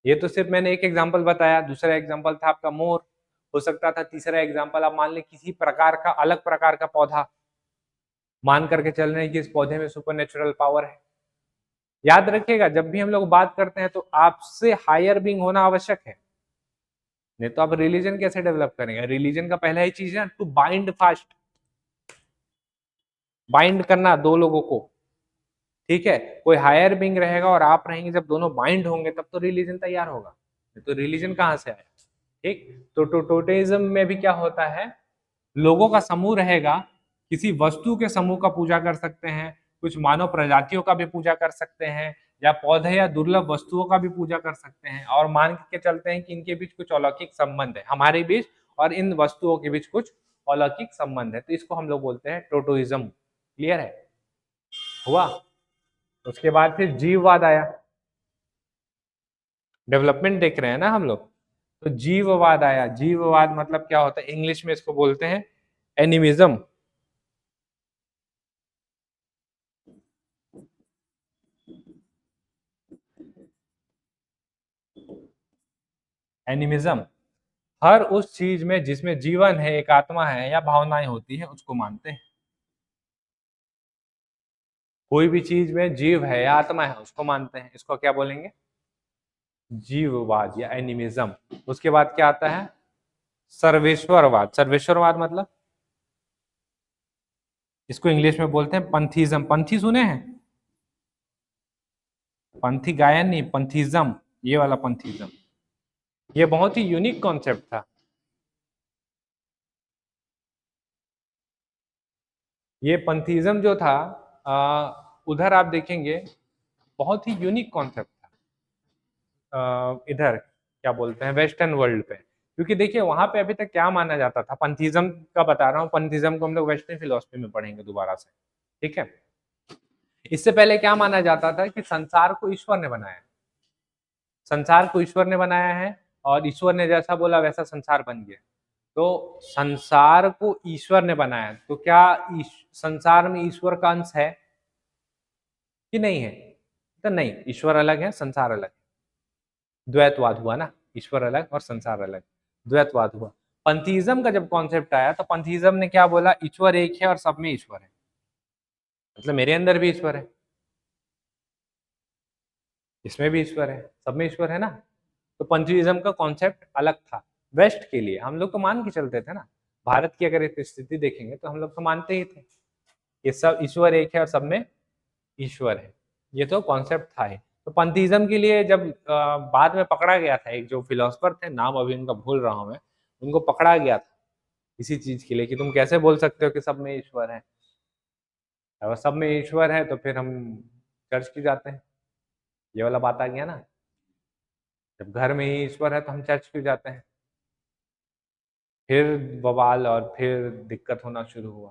ये तो सिर्फ मैंने एक एग्जांपल बताया, दूसरा एग्जांपल था आपका मोर, हो सकता था तीसरा एग्जांपल आप मान ले किसी प्रकार का अलग प्रकार का पौधा, मान करके चल रहे हैं कि इस पौधे में सुपर नेचुरल पावर है। याद रखिएगा, जब भी हम लोग बात करते हैं तो आपसे हायर बीइंग होना आवश्यक है, नहीं तो आप रिलीजन कैसे डेवलप करेंगे? रिलीजन का पहला ही चीज है टू बाइंड फास्ट, बाइंड करना दो लोगों को। ठीक है, कोई हायर बीइंग रहेगा और आप रहेंगे, जब दोनों बाइंड होंगे तब तो रिलीजन तैयार होगा, नहीं तो रिलीजन कहाँ से आया? ठीक, तो टोटेमिज्म में भी क्या होता है, लोगों का समूह रहेगा, किसी वस्तु के समूह का पूजा कर सकते हैं, कुछ मानव प्रजातियों का भी पूजा कर सकते हैं, या पौधे या दुर्लभ वस्तुओं का भी पूजा कर सकते हैं, और मान के चलते हैं कि इनके बीच कुछ अलौकिक संबंध है, हमारे बीच और इन वस्तुओं के बीच कुछ अलौकिक संबंध है। तो इसको हम लोग बोलते हैं टोटोइज्म। क्लियर है? हुआ? उसके बाद फिर जीववाद आया। डेवलपमेंट देख रहे हैं ना हम लोग। तो जीववाद आया। जीववाद मतलब क्या होता है, इंग्लिश में इसको बोलते हैं एनिमिज्म। एनिमिज्म हर उस चीज में जिसमें जीवन है, एक आत्मा है या भावनाएं होती है, उसको मानते हैं। कोई भी चीज में जीव है या आत्मा है उसको मानते हैं, इसको क्या बोलेंगे, जीववाद या एनिमिज्म। उसके बाद क्या आता है, सर्वेश्वरवाद। सर्वेश्वरवाद मतलब इसको इंग्लिश में बोलते हैं पंथीज्म। पंथी सुने हैं, पंथी गायन नहीं, पंथीज्म, ये वाला पंथीज्म। ये बहुत ही यूनिक कॉन्सेप्ट था। ये पंथीज्म जो था उधर आप देखेंगे बहुत ही यूनिक कॉन्सेप्ट था। इधर क्या बोलते हैं, वेस्टर्न वर्ल्ड पे। क्योंकि देखिए वहां पे अभी तक क्या माना जाता था, पंथीज्म का बता रहा हूँ, पंथीज्म को हम लोग वेस्टर्न फिलोसफी में पढ़ेंगे दोबारा से, ठीक है। इससे पहले क्या माना जाता था कि संसार को ईश्वर ने बनाया, संसार को ईश्वर ने बनाया है, और ईश्वर ने जैसा बोला वैसा संसार बन गया। तो संसार को ईश्वर ने बनाया, तो क्या संसार में ईश्वर का अंश है कि नहीं है? तो नहीं, ईश्वर अलग है, संसार अलग है। द्वैतवाद हुआ ना, ईश्वर अलग और संसार अलग, द्वैतवाद हुआ। पंथीज्म का जब कॉन्सेप्ट आया तो पंथीज्म ने क्या बोला, ईश्वर एक है और सब में ईश्वर है, मतलब मेरे अंदर भी ईश्वर है, इसमें भी ईश्वर है, सब में ईश्वर है ना। तो पंथीज्म का कॉन्सेप्ट अलग था वेस्ट के लिए। हम लोग तो मान के चलते थे ना, भारत की अगर एक स्थिति देखेंगे तो हम लोग तो मानते ही थे ये सब ईश्वर एक है और सब में ईश्वर है, ये तो कॉन्सेप्ट था ही। तो पंथीज्म के लिए जब बाद में पकड़ा गया था, एक जो फिलोसफर थे, नाम अभी उनका भूल रहा हूं मैं, उनको पकड़ा गया था इसी चीज के लिए कि तुम कैसे बोल सकते हो कि सब में ईश्वर है। अगर सब में ईश्वर है तो फिर हम चर्च क्यों जाते हैं, ये वाला बात आ गया ना। जब घर में ही ईश्वर है तो हम चर्च क्यों जाते हैं? फिर बवाल और फिर दिक्कत होना शुरू हुआ,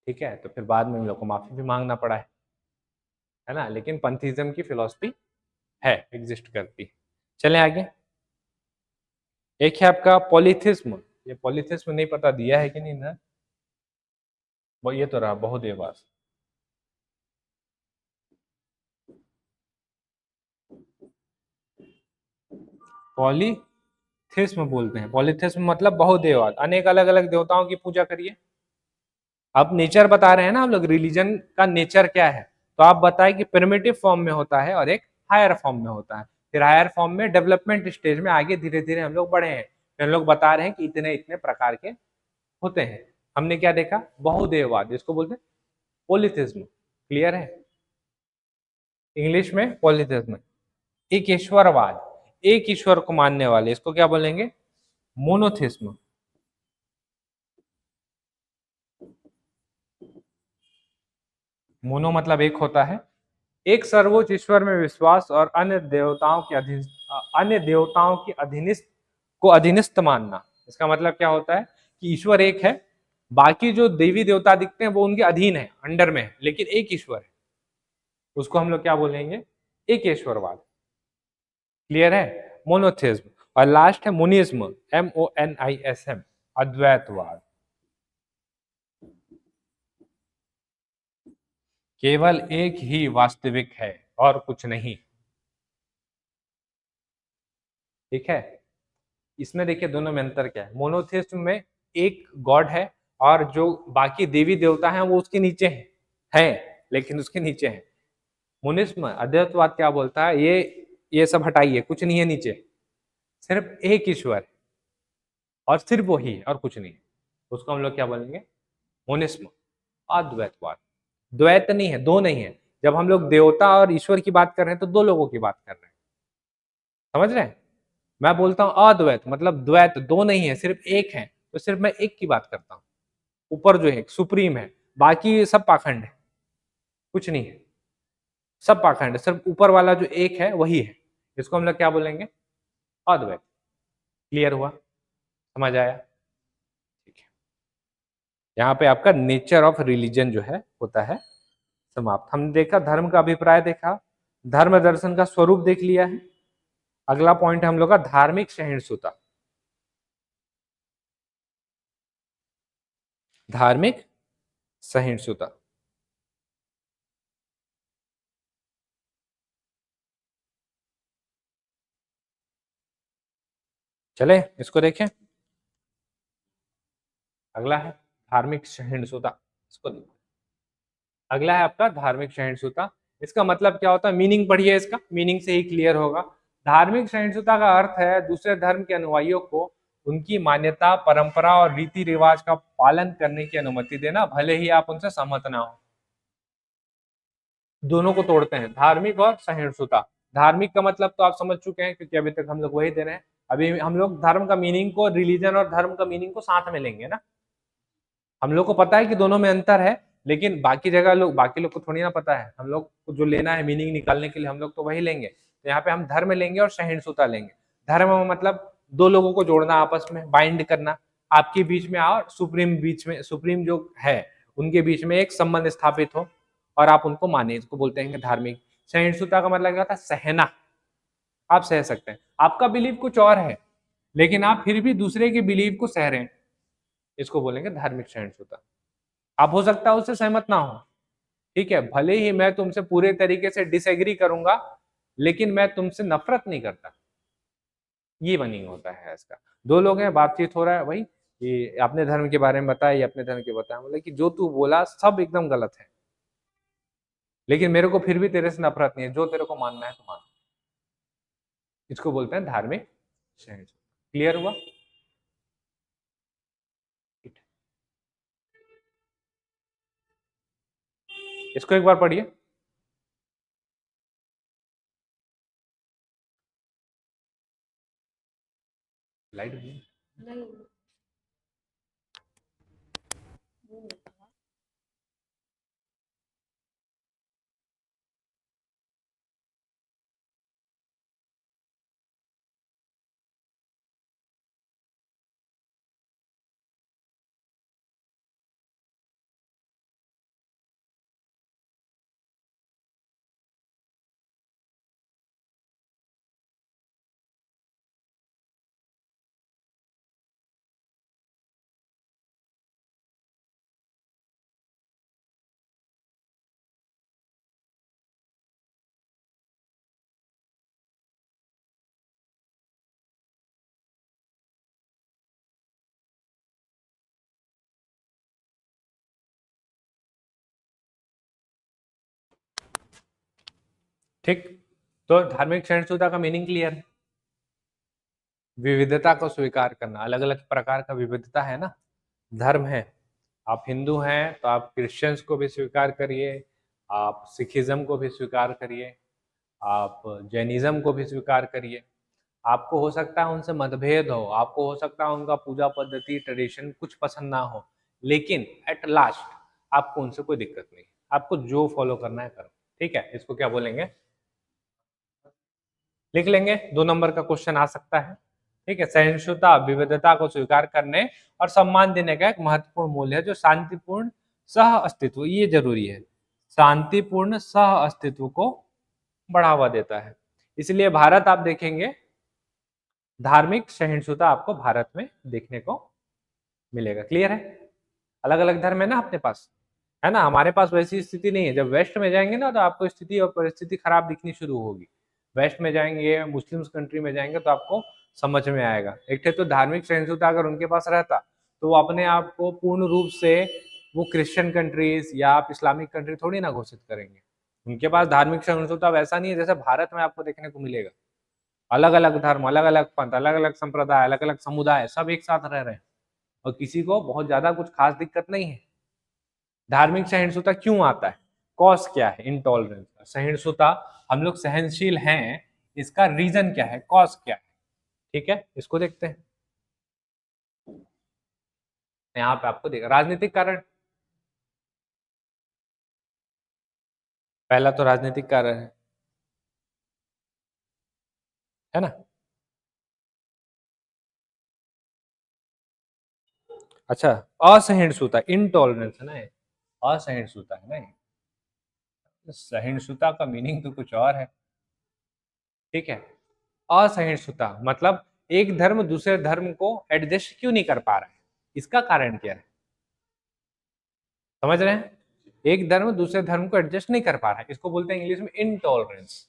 ठीक है। तो फिर बाद में हम लोग को माफी भी मांगना पड़ा है ना। लेकिन पंथीज्म की फिलॉसफी है, एग्जिस्ट करती है। चलें आगे। एक है आपका पॉलीथिज्म। ये पॉलीथिज्म नहीं पता दिया है कि नहीं ना, वो ये तो रहा बहुदेववाद। पॉलीथिज्म बोलते हैं, पॉलीथिज्म मतलब बहुदेववाद, अनेक अलग अलग देवताओं की पूजा करिए। अब नेचर बता रहे हैं ना हम लोग, रिलीजन का नेचर क्या है, तो आप बताएं कि प्रिमिटिव फॉर्म में होता है और एक हायर फॉर्म में होता है। फिर हायर फॉर्म में डेवलपमेंट स्टेज में आगे धीरे धीरे हम लोग बढ़े हैं, फिर हम लोग बता रहे हैं कि इतने इतने प्रकार के होते हैं। हमने क्या देखा, बहुदेववाद, इसको बोलते हैं पॉलीथिज्म। क्लियर है, इंग्लिश में पॉलीथिज्म। एक ईश्वरवाद, एक ईश्वर को मानने वाले, इसको क्या बोलेंगे, मोनोथिज्म। मोनो मतलब एक होता है, एक सर्वोच्च ईश्वर में विश्वास और अन्य देवताओं की अधीनिस्त को अधीनिस्त मानना। इसका मतलब क्या होता है कि ईश्वर एक है, बाकी जो देवी देवता दिखते हैं वो उनके अधीन है, अंडर में है, लेकिन एक ईश्वर है, उसको हम लोग क्या बोलेंगे, एक ईश्वरवाद। क्लियर है, मोनोथिज्म। और लास्ट है मोनिज्म, MONISM, अद्वैतवाद। केवल एक ही वास्तविक है और कुछ नहीं, ठीक है। इसमें देखिए दोनों में अंतर क्या है, मोनोथिज्म में एक गॉड है और जो बाकी देवी देवता हैं वो उसके नीचे हैं, लेकिन उसके नीचे हैं। मोनिज्म अद्वैतवाद क्या बोलता है, ये सब हटाइए, कुछ नहीं है नीचे, सिर्फ एक ईश्वर है और सिर्फ वही है और कुछ नहीं है, उसको हम लोग क्या बोलेंगे, मोनिज्म, अद्वैतवाद। द्वैत नहीं है, दो नहीं है। जब हम लोग देवता और ईश्वर की बात कर रहे हैं तो दो लोगों की बात कर रहे हैं, समझ रहे हैं। मैं बोलता हूं अद्वैत मतलब द्वैत, दो नहीं है, सिर्फ एक है, तो सिर्फ मैं एक की बात करता हूं। ऊपर जो है सुप्रीम है, बाकी सब पाखंड है, कुछ नहीं है, सब पाखंड है, सिर्फ ऊपर वाला जो एक है वही है। इसको हम लोग क्या बोलेंगे, अद्वैत। क्लियर हुआ, समझ आया, ठीक है। यहाँ पे आपका नेचर ऑफ रिलीजन जो है होता है समाप्त। हमने देखा धर्म का अभिप्राय देखा, धर्म दर्शन का स्वरूप देख लिया है, अगला पॉइंट है हम लोग का धार्मिक सहिष्णुता। धार्मिक सहिष्णुता, चले इसको देखें। अगला है धार्मिक सहिष्णुता, इसको देखें। अगला है आपका धार्मिक सहिष्णुता। इसका मतलब क्या होता है, मीनिंग पढ़िए, इसका मीनिंग से ही क्लियर होगा। धार्मिक सहिष्णुता का अर्थ है दूसरे धर्म के अनुयायियों को उनकी मान्यता, परंपरा और रीति रिवाज का पालन करने की अनुमति देना, भले ही आप उनसे सहमत ना हो। दोनों को तोड़ते हैं, धार्मिक और सहिष्णुता। धार्मिक का मतलब तो आप समझ चुके हैं, क्योंकि अभी तक हम लोग वही दे रहे हैं। अभी हम लोग धर्म का मीनिंग को, रिलीजन और धर्म का मीनिंग को साथ में लेंगे ना। हम लोग को पता है कि दोनों में अंतर है, लेकिन बाकी लोग को थोड़ी ना पता है। हम लोग को जो लेना है मीनिंग निकालने के लिए, हम लोग तो वही लेंगे। तो यहाँ पे हम धर्म लेंगे और सहिष्णुता लेंगे। धर्म मतलब दो लोगों को जोड़ना, आपस में बाइंड करना, आपके बीच में और सुप्रीम जो है उनके बीच में एक संबंध स्थापित हो और आप उनको माने, इसको बोलते हैं धार्मिक। सहिष्णुता का मतलब क्या होता है, सहना। आप सह सकते हैं, आपका बिलीव कुछ और है लेकिन आप फिर भी दूसरे के बिलीव को सह रहे हैं, इसको बोलेंगे धार्मिक सहिष्णुता। आप हो सकता है उससे सहमत ना हो, ठीक है, भले ही मैं तुमसे पूरे तरीके से डिसएग्री करूंगा, लेकिन मैं तुमसे नफरत नहीं करता। ये मीनिंग होता है इसका। दो लोग हैं, बातचीत हो रहा है, भाई ये अपने धर्म के बारे में बताया, ये अपने धर्म के बताया, बोले कि जो तू बोला सब एकदम गलत है, लेकिन मेरे को फिर भी तेरे से नफरत नहीं है, जो तेरे को मानना है तो मान। इसको बोलते हैं धार्मिक सहिष्णुता। क्लियर हुआ? इसको एक बार पढ़िए। लाइट नहीं, ठीक। तो धार्मिक सहिष्णुता का मीनिंग क्लियर है। विविधता को स्वीकार करना, अलग अलग प्रकार का विविधता है ना, धर्म है। आप हिंदू हैं तो आप क्रिश्चियंस को भी स्वीकार करिए, आप सिखिज्म को भी स्वीकार करिए, आप जैनिज्म को भी स्वीकार करिए। आपको हो सकता है उनसे मतभेद हो, आपको हो सकता है उनका पूजा पद्धति, ट्रेडिशन कुछ पसंद ना हो, लेकिन एट लास्ट आपको उनसे कोई दिक्कत नहीं, आपको जो फॉलो करना है करो, ठीक है। इसको क्या बोलेंगे, लिख लेंगे, 2 नंबर का क्वेश्चन आ सकता है, ठीक है। सहिष्णुता विविधता को स्वीकार करने और सम्मान देने का एक महत्वपूर्ण मूल्य है, जो शांतिपूर्ण सह अस्तित्व, ये जरूरी है, शांतिपूर्ण सह अस्तित्व को बढ़ावा देता है। इसलिए भारत आप देखेंगे, धार्मिक सहिष्णुता आपको भारत में देखने को मिलेगा। क्लियर है? अलग अलग धर्म है ना अपने पास, है ना, हमारे पास वैसी स्थिति नहीं है। जब वेस्ट में जाएंगे ना तो आपको स्थिति और परिस्थिति खराब दिखनी शुरू होगी। वेस्ट में जाएंगे, मुस्लिम्स कंट्री में जाएंगे तो आपको समझ में आएगा। एक थे तो धार्मिक सहिष्णुता अगर उनके पास रहता तो वो अपने आप को पूर्ण रूप से वो क्रिश्चियन कंट्रीज या आप इस्लामिक कंट्री थोड़ी ना घोषित करेंगे। उनके पास धार्मिक सहिष्णुता वैसा नहीं है जैसे भारत में आपको देखने को मिलेगा। अलग अलग धर्म, अलग अलग पंथ, अलग अलग संप्रदाय, अलग अलग समुदाय, सब एक साथ रह रहे हैं और किसी को बहुत ज्यादा कुछ खास दिक्कत नहीं है। धार्मिक सहिष्णुता क्यों आता है, कॉज क्या है इंटॉलरेंस का, सहिष्णुता, हम लोग सहनशील हैं, इसका रीजन क्या है, कॉज क्या है, ठीक है। इसको देखते हैं। यहाँ पे आपको देखा राजनीतिक कारण, पहला तो राजनीतिक कारण है ना। अच्छा, असहिष्णुता, इंटॉलरेंस है ना, असहिष्णुता है ना सहिष्णुता का मीनिंग तो कुछ और है, ठीक है। असहिष्णुता मतलब एक धर्म दूसरे धर्म को एडजस्ट क्यों नहीं कर पा रहा है, इसका कारण क्या है? समझ रहे हैं? एक धर्म दूसरे धर्म को एडजस्ट नहीं कर पा रहा है, इसको बोलते हैं इंग्लिश में इनटॉलरेंस।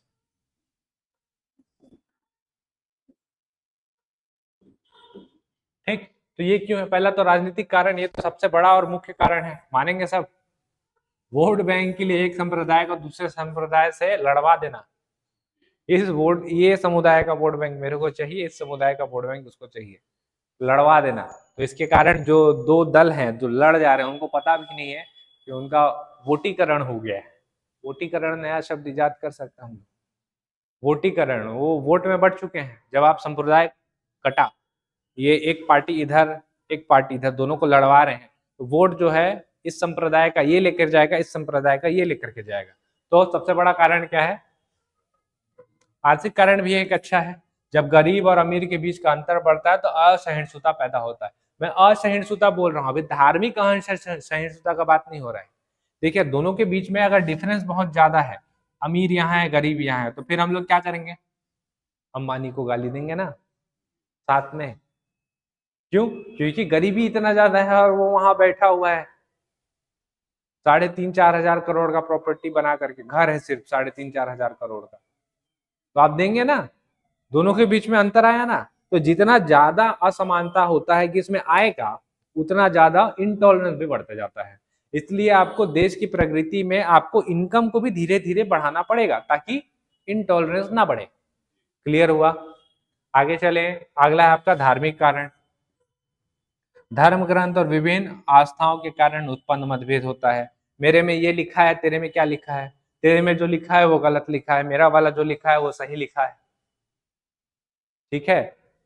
ठीक, तो ये क्यों है? पहला तो राजनीतिक कारण, ये तो सबसे बड़ा और मुख्य कारण है, मानेंगे सब। वोट बैंक के लिए एक संप्रदाय को दूसरे संप्रदाय से लड़वा देना, इस वोट, ये समुदाय का वोट बैंक मेरे को चाहिए, इस समुदाय का वोट बैंक उसको चाहिए, लड़वा देना। तो इसके कारण जो दो दल हैं जो लड़ जा रहे हैं उनको पता भी नहीं है कि उनका वोटीकरण हो गया है। वोटीकरण नया शब्द इजाद कर सकता हूँ, वोटीकरण, वो वोट में बढ़ चुके हैं। जब आप संप्रदाय कटा, ये एक पार्टी इधर एक पार्टी इधर, दोनों को लड़वा रहे हैं, तो वोट जो है इस संप्रदाय का ये लेकर जाएगा, इस संप्रदाय का ये लेकर के जाएगा। तो सबसे बड़ा कारण क्या है? आर्थिक कारण भी एक अच्छा है। जब गरीब और अमीर के बीच का अंतर बढ़ता है तो असहिष्णुता पैदा होता है। मैं असहिष्णुता बोल रहा हूँ, अभी धार्मिक असहिष्णुता का बात नहीं हो रहा है। देखिए, दोनों के बीच में अगर डिफरेंस बहुत ज्यादा है, अमीर यहाँ है गरीब यहाँ है, तो फिर हम लोग क्या करेंगे? अंबानी को गाली देंगे ना साथ में। क्यों? क्योंकि गरीबी इतना ज्यादा है और वो वहां बैठा हुआ है 3,500-4,000 करोड़ का प्रॉपर्टी बना करके, घर है सिर्फ 3,500-4,000 करोड़ का, तो आप देंगे ना? दोनों के बीच में अंतर आया ना? तो जितना ज्यादा असमानता होता है कि इसमें आएगा, उतना ज्यादा इंटॉलरेंस भी बढ़ता जाता है। इसलिए आपको देश की प्रगति में आपको इनकम को भी धीरे धीरे बढ़ाना पड़ेगा ताकि इंटॉलरेंस ना बढ़े। क्लियर हुआ? आगे चले, अगला है आपका धार्मिक कारण। धर्म ग्रंथ और विभिन्न आस्थाओं के कारण उत्पन्न मतभेद होता है। मेरे में ये लिखा है, तेरे में क्या लिखा है? तेरे में जो लिखा है वो गलत लिखा है, मेरा वाला जो लिखा है वो सही लिखा है। ठीक है,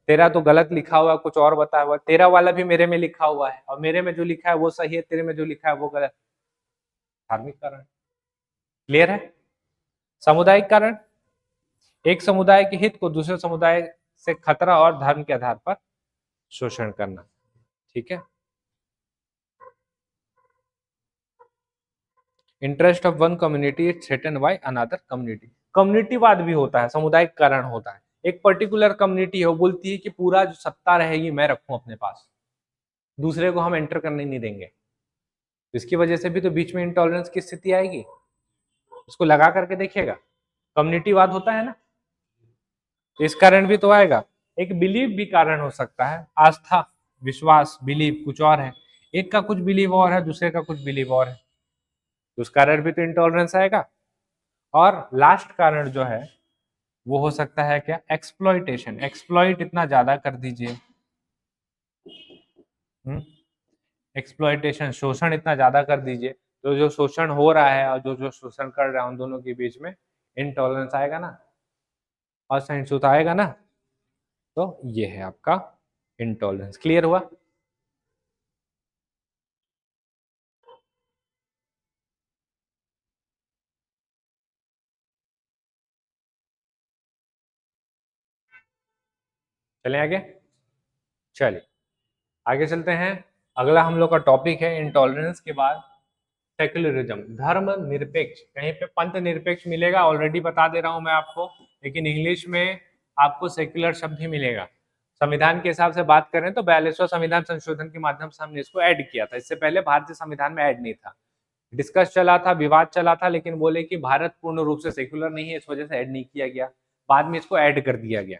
तेरा तो गलत लिखा हुआ, कुछ और बताया हुआ, तेरा वाला भी मेरे में लिखा हुआ है, और मेरे में जो लिखा है वो सही है, तेरे में जो लिखा है वो गलत। धार्मिक कारण। क्लियर है? सामुदायिक कारण, एक समुदाय के हित को दूसरे समुदाय से खतरा और धर्म के आधार पर शोषण करना। ठीक है, interest of one community is threaten by another community. कम्युनिटीवाद भी होता है, सामुदायिक कारण होता है। एक पर्टिकुलर कम्युनिटी है वो बोलती है कि पूरा जो सत्ता रहेगी मैं रखूं अपने पास, दूसरे को हम एंटर करने नहीं देंगे। इसकी वजह से भी तो बीच में इंटॉलरेंस की स्थिति आएगी। इसको लगा करके देखिएगा, कम्युनिटीवाद होता है ना, इस कारण भी तो आएगा। एक बिलीव भी कारण हो सकता है, आस्था, विश्वास, बिलीव कुछ और है, एक का कुछ बिलीव और है, दूसरे का कुछ बिलीव और है, तो उस कारण भी तो इंटॉलरेंस आएगा। और लास्ट कारण जो है वो हो सकता है क्या? एक्सप्लॉइटेशन। एक्सप्लॉइट इतना ज्यादा कर दीजिए, एक्सप्लॉइटेशन, शोषण इतना ज्यादा कर दीजिए, तो जो शोषण हो रहा है और जो जो शोषण कर रहा है उन दोनों के बीच में इंटॉलरेंस आएगा ना, असहिष्णुता आएगा ना। तो ये है आपका इंटॉलरेंस। क्लियर हुआ? चलें आगे? चलिए आगे चलते हैं। अगला हम लोग का टॉपिक है इंटॉलरेंस के बाद सेक्युलरिज्म, धर्म निरपेक्ष। कहीं पे पंथ निरपेक्ष मिलेगा, ऑलरेडी बता दे रहा हूं मैं आपको, लेकिन इंग्लिश में आपको सेक्युलर शब्द ही मिलेगा। संविधान के हिसाब से बात करें तो 42वां संविधान संशोधन के माध्यम से हमने इसको ऐड किया था, इससे पहले भारतीय संविधान में ऐड नहीं था। डिस्कस चला था, विवाद चला था, लेकिन बोले कि भारत पूर्ण रूप से सेक्युलर नहीं है, इस वजह से ऐड नहीं किया गया। बाद में इसको ऐड कर दिया गया।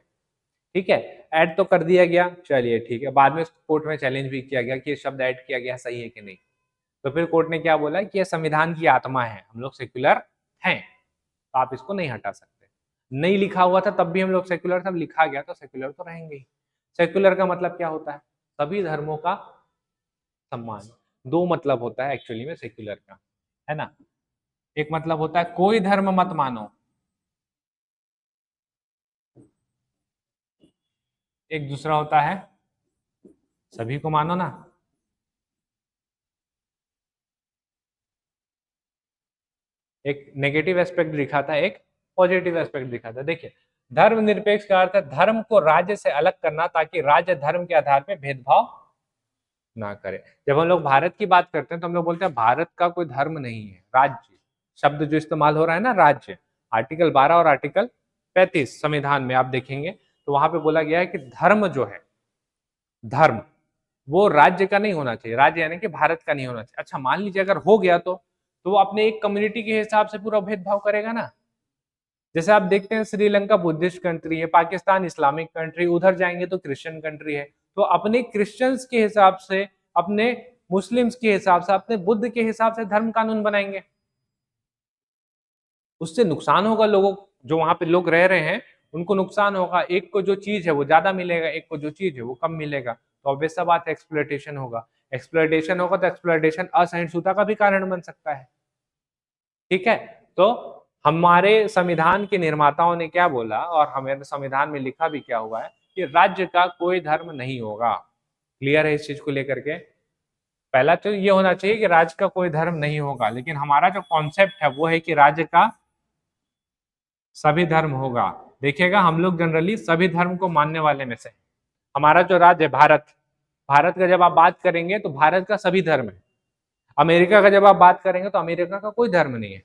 ठीक है, ऐड तो कर दिया गया, चलिए ठीक है। बाद में कोर्ट में चैलेंज भी किया गया कि ये शब्द ऐड किया गया सही है कि नहीं। तो फिर कोर्ट ने क्या बोला कि ये संविधान की आत्मा है, हम लोग सेक्युलर हैं, तो आप इसको नहीं हटा सकते। नहीं लिखा हुआ था तब भी हम लोग सेक्युलर, तब लिखा गया तो सेक्युलर तो रहेंगे ही। सेक्युलर का मतलब क्या होता है? सभी धर्मों का सम्मान। दो मतलब होता है एक्चुअली में सेक्युलर का, है ना। एक मतलब होता है कोई धर्म मत मानो, एक दूसरा होता है सभी को मानो ना। एक नेगेटिव एस्पेक्ट दिखा था, एक पॉजिटिव एस्पेक्ट दिखा था। देखिए, धर्म निरपेक्ष का अर्थ है धर्म को राज्य से अलग करना, ताकि राज्य धर्म के आधार पर भेदभाव ना करे। जब हम लोग भारत की बात करते हैं तो हम लोग बोलते हैं भारत का कोई धर्म नहीं है, राज्य शब्द जो इस्तेमाल हो रहा है ना, राज्य, आर्टिकल 12 और आर्टिकल 35 संविधान में आप देखेंगे तो वहां पे बोला गया है कि धर्म जो है, धर्म वो राज्य का नहीं होना चाहिए, राज्य यानी कि भारत का नहीं होना चाहिए। अच्छा मान लीजिए अगर हो गया तो वो अपने एक कम्युनिटी के हिसाब से पूरा भेदभाव करेगा ना। जैसे आप देखते हैं श्रीलंका बुद्धिस्ट कंट्री है, पाकिस्तान इस्लामिक कंट्री, उधर जाएंगे तो क्रिश्चियन कंट्री है। तो अपने क्रिश्चियंस के हिसाब से, अपने मुस्लिम्स के हिसाब से, अपने बुद्ध के हिसाब से धर्म कानून बनाएंगे। उससे नुकसान होगा लोगों, जो वहां पे लोग रह रहे हैं उनको नुकसान होगा। एक को जो चीज है वो ज्यादा मिलेगा, एक को जो चीज है वो कम मिलेगा। तो ऑब्वियस सा बात है एक्सप्लॉयटेशन होगा। एक्सप्लॉयटेशन होगा तो एक्सप्लॉयटेशन असहिष्णुता का भी कारण बन सकता है। ठीक है, तो हमारे संविधान के निर्माताओं ने क्या बोला और हमारे संविधान में लिखा भी क्या हुआ है कि राज्य का कोई धर्म नहीं होगा। क्लियर है इस चीज को लेकर के? पहला तो ये होना चाहिए कि राज्य का कोई धर्म नहीं होगा, लेकिन हमारा जो कॉन्सेप्ट है वो है कि राज्य का सभी धर्म होगा। देखिएगा हम लोग जनरली सभी धर्म को मानने वाले में से, हमारा जो राज्य है भारत, भारत का जब आप बात करेंगे तो भारत का सभी धर्म है। अमेरिका का जब आप बात करेंगे तो अमेरिका का कोई धर्म नहीं है।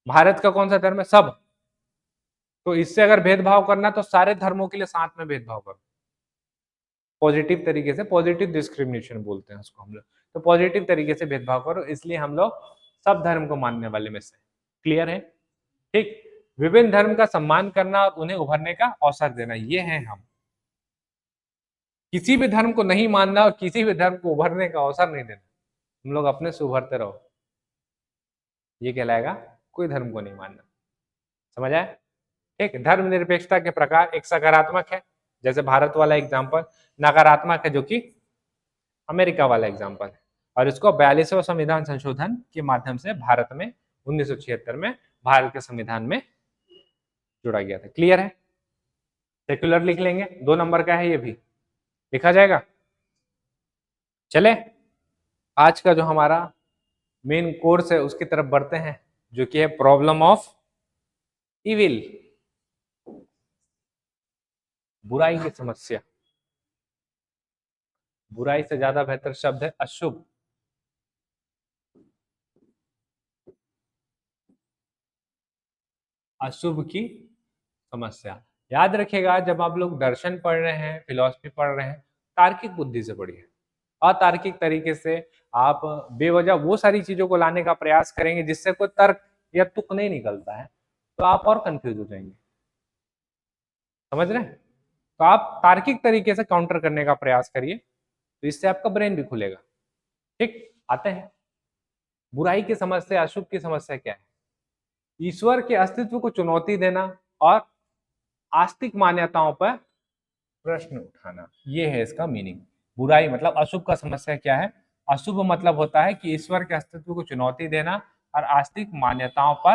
भारत का कौन सा धर्म है? सब। तो इससे अगर भेदभाव करना तो सारे धर्मों के लिए साथ में भेदभाव करो, पॉजिटिव तरीके से, पॉजिटिव डिस्क्रिमिनेशन बोलते हैं उसको हम लोग। तो पॉजिटिव तरीके से भेदभाव करो, इसलिए हम लोग सब धर्म को मानने वाले में से। क्लियर है? ठीक। विभिन्न धर्म का सम्मान करना और उन्हें उभरने का अवसर देना, ये है हम। किसी भी धर्म को नहीं मानना और किसी भी धर्म को उभरने का अवसर नहीं देना। हम लोग अपने से उभरते रहो, ये कहलाएगा कोई धर्म को नहीं मानना। समझ आए? ठीक। धर्मनिरपेक्षता के प्रकार, एक सकारात्मक है जैसे भारत वाला एग्जाम्पल, नकारात्मक है जो कि अमेरिका वाला एग्जाम्पल है। और इसको 42वें संविधान संशोधन के माध्यम से भारत में 1976 में भारत के संविधान में जोड़ा गया था। क्लियर है? सेक्युलर लिख लेंगे, 2 नंबर का है, ये भी लिखा जाएगा। चले आज का जो हमारा मेन कोर्स है उसकी तरफ बढ़ते हैं, जो कि है प्रॉब्लम ऑफ इविल, बुराई की समस्या। बुराई से ज्यादा बेहतर शब्द है अशुभ। अशुभ की समस्या। याद रखिएगा जब आप लोग दर्शन पढ़ रहे हैं, फिलॉसफी पढ़ रहे हैं, तार्किक बुद्धि से पढ़िए। अतार्किक तरीके से आप बेवजह वो सारी चीजों को लाने का प्रयास करेंगे जिससे कोई तर्क या तुक नहीं निकलता है, तो आप और कंफ्यूज हो जाएंगे। समझ रहे हैं? तो आप तार्किक तरीके से काउंटर करने का प्रयास करिए, तो इससे आपका ब्रेन भी खुलेगा। ठीक, आते हैं बुराई की समस्या, अशुभ की समस्या क्या है। ईश्वर के अस्तित्व को चुनौती देना और आस्तिक मान्यताओं पर प्रश्न उठाना, ये है इसका मीनिंग। बुराई मतलब अशुभ का समस्या क्या है? अशुभ मतलब होता है कि ईश्वर के अस्तित्व को चुनौती देना और आस्तिक मान्यताओं पर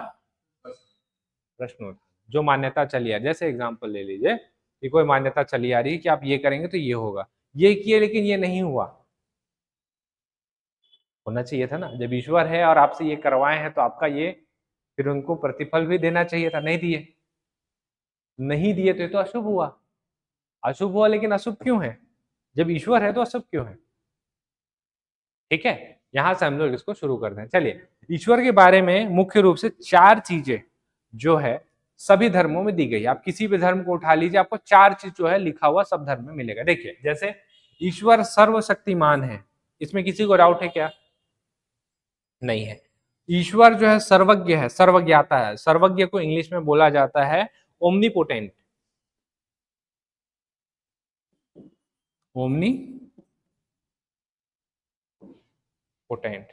प्रश्न उठाना। जो मान्यता चली आ, जैसे एग्जाम्पल ले लीजिए कि कोई मान्यता चली आ रही है कि आप ये करेंगे तो ये होगा, ये किए लेकिन ये नहीं हुआ। होना चाहिए था ना, जब ईश्वर है और आपसे ये करवाए हैं तो आपका ये फिर उनको प्रतिफल भी देना चाहिए था, नहीं दिए। नहीं दिए तो ये तो अशुभ हुआ। अशुभ हुआ, लेकिन अशुभ क्यों है? जब ईश्वर है तो अशुभ क्यों है? ठीक है, यहां से हम लोग इसको शुरू करते हैं। चलिए, ईश्वर के बारे में मुख्य रूप से 4 चीजें जो है सभी धर्मों में दी गई। आप किसी भी धर्म को उठा लीजिए, आपको 4 चीज जो है लिखा हुआ सब धर्म में मिलेगा। देखिए, जैसे ईश्वर सर्वशक्तिमान है, इसमें किसी को डाउट है क्या? नहीं है। ईश्वर जो है सर्वज्ञ है, सर्वज्ञाता है। सर्वज्ञ को इंग्लिश में बोला जाता है ओमनीपोटेंट। Omni potent.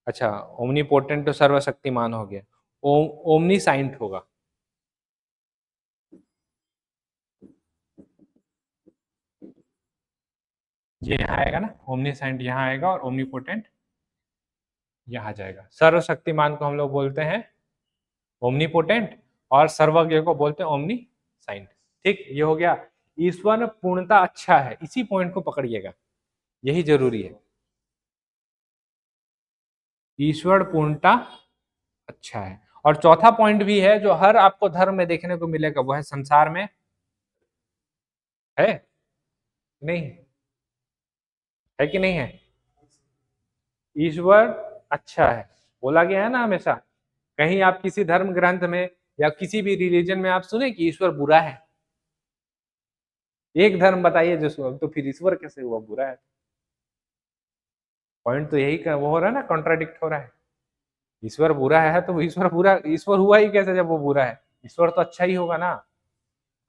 अच्छा, ओमनीपोटेंट तो सर्वशक्तिमान हो गया। ओमनी साइंट होगा। ये यहाँ आएगा ना, ओमनी साइंट यहाँ आएगा और ओमनीपोटेंट यहाँ जाएगा। सर्वशक्तिमान को हम लोग बोलते हैं ओमनीपोटेंट और सर्वज्ञ को बोलते हैं ओमनी साइंट। ठीक, ये हो गया। ईश्वर पूर्णता अच्छा है, इसी पॉइंट को पकड़िएगा, यही जरूरी है। ईश्वर पूर्णता अच्छा है। और चौथा पॉइंट भी है जो हर आपको धर्म में देखने को मिलेगा, वो है संसार में है नहीं, है कि नहीं है? ईश्वर अच्छा है, बोला गया है ना हमेशा। कहीं आप किसी धर्म ग्रंथ में या किसी भी रिलीजन में आप सुने कि ईश्वर बुरा है? एक धर्म बताइए जो, तो फिर ईश्वर कैसे हुआ बुरा है? पॉइंट तो यही वो हो रहा है ना, कॉन्ट्राडिक्ट हो रहा है। ईश्वर बुरा है तो ईश्वर बुरा, ईश्वर हुआ ही कैसे जब वो बुरा है? ईश्वर तो अच्छा ही होगा ना।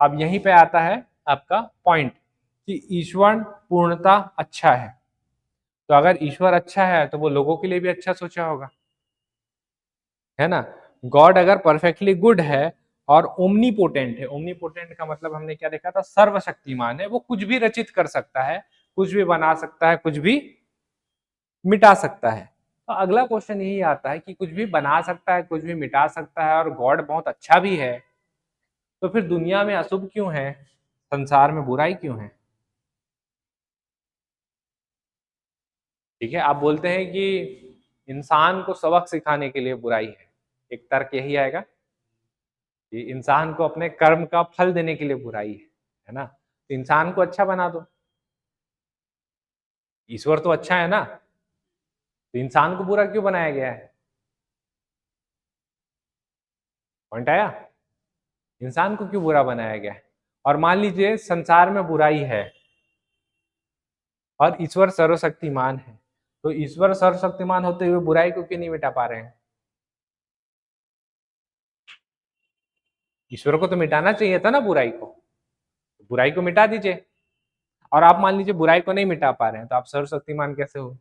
अब यहीं पे आता है आपका पॉइंट कि ईश्वर पूर्णता अच्छा है। तो अगर ईश्वर अच्छा है तो वो लोगों के लिए भी अच्छा सोचा होगा, है ना। गॉड अगर परफेक्टली गुड है और ओमनीपोटेंट है, ओमनीपोटेंट का मतलब हमने क्या देखा था, सर्वशक्तिमान है, वो कुछ भी रचित कर सकता है, कुछ भी बना सकता है, कुछ भी मिटा सकता है। तो अगला क्वेश्चन यही आता है कि कुछ भी बना सकता है, कुछ भी मिटा सकता है, और गॉड बहुत अच्छा भी है, तो फिर दुनिया में अशुभ क्यों है, संसार में बुराई क्यों है? ठीक है, आप बोलते हैं कि इंसान को सबक सिखाने के लिए बुराई है, एक तर्क यही आएगा कि इंसान को अपने कर्म का फल देने के लिए बुराई है ना। तो इंसान को अच्छा बना दो, ईश्वर तो अच्छा है ना, तो इंसान को बुरा क्यों बनाया गया है? पॉइंट आया? इंसान को क्यों बुरा बनाया गया है? और मान लीजिए संसार में बुराई है और ईश्वर सर्वशक्तिमान है, तो ईश्वर सर्वशक्तिमान होते हुए बुराई को क्यों नहीं मिटा पा रहे हैं? ईश्वर को तो मिटाना चाहिए था ना बुराई को, बुराई को मिटा दीजिए। और आप मान लीजिए बुराई को नहीं मिटा पा रहे हैं, तो आप सर्वशक्तिमान कैसे हो?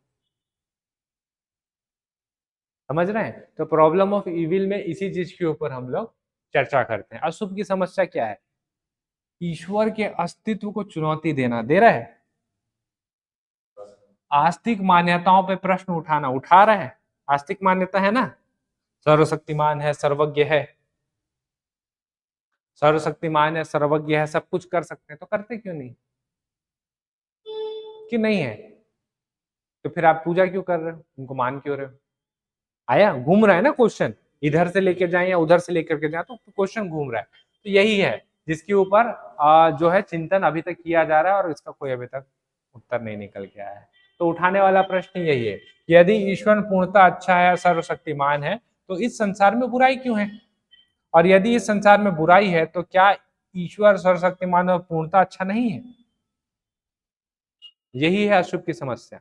समझ रहे हैं? तो प्रॉब्लम ऑफ इविल में इसी चीज के ऊपर हम लोग चर्चा करते हैं। अशुभ की समस्या क्या है? ईश्वर के अस्तित्व को चुनौती देना, दे रहा है, आस्तिक मान्यताओं पे प्रश्न उठाना, उठा रहा है। आस्तिक मान्यता है ना, सर्वशक्तिमान है, सर्वज्ञ है, सर्वशक्तिमान है, सर्वज्ञ है, सब कुछ कर सकते हैं, तो करते क्यों नहीं? कि नहीं है? तो फिर आप पूजा क्यों कर रहे हो, उनको मान क्यों रहे हो? आया, घूम रहा है ना क्वेश्चन, इधर से लेकर जाए या उधर से लेकर के जाए, तो क्वेश्चन घूम रहा है। तो यही है जिसके ऊपर जो है चिंतन अभी तक किया जा रहा है, और इसका कोई अभी तक उत्तर नहीं निकल के आया है। तो उठाने वाला प्रश्न यही है कि यदि ईश्वर पूर्णतः अच्छा है, सर्वशक्तिमान है, तो इस संसार में बुराई क्यों है? और यदि इस संसार में बुराई है, तो क्या ईश्वर सर्वशक्तिमान और पूर्णतः अच्छा नहीं है? यही है अशुभ की समस्या।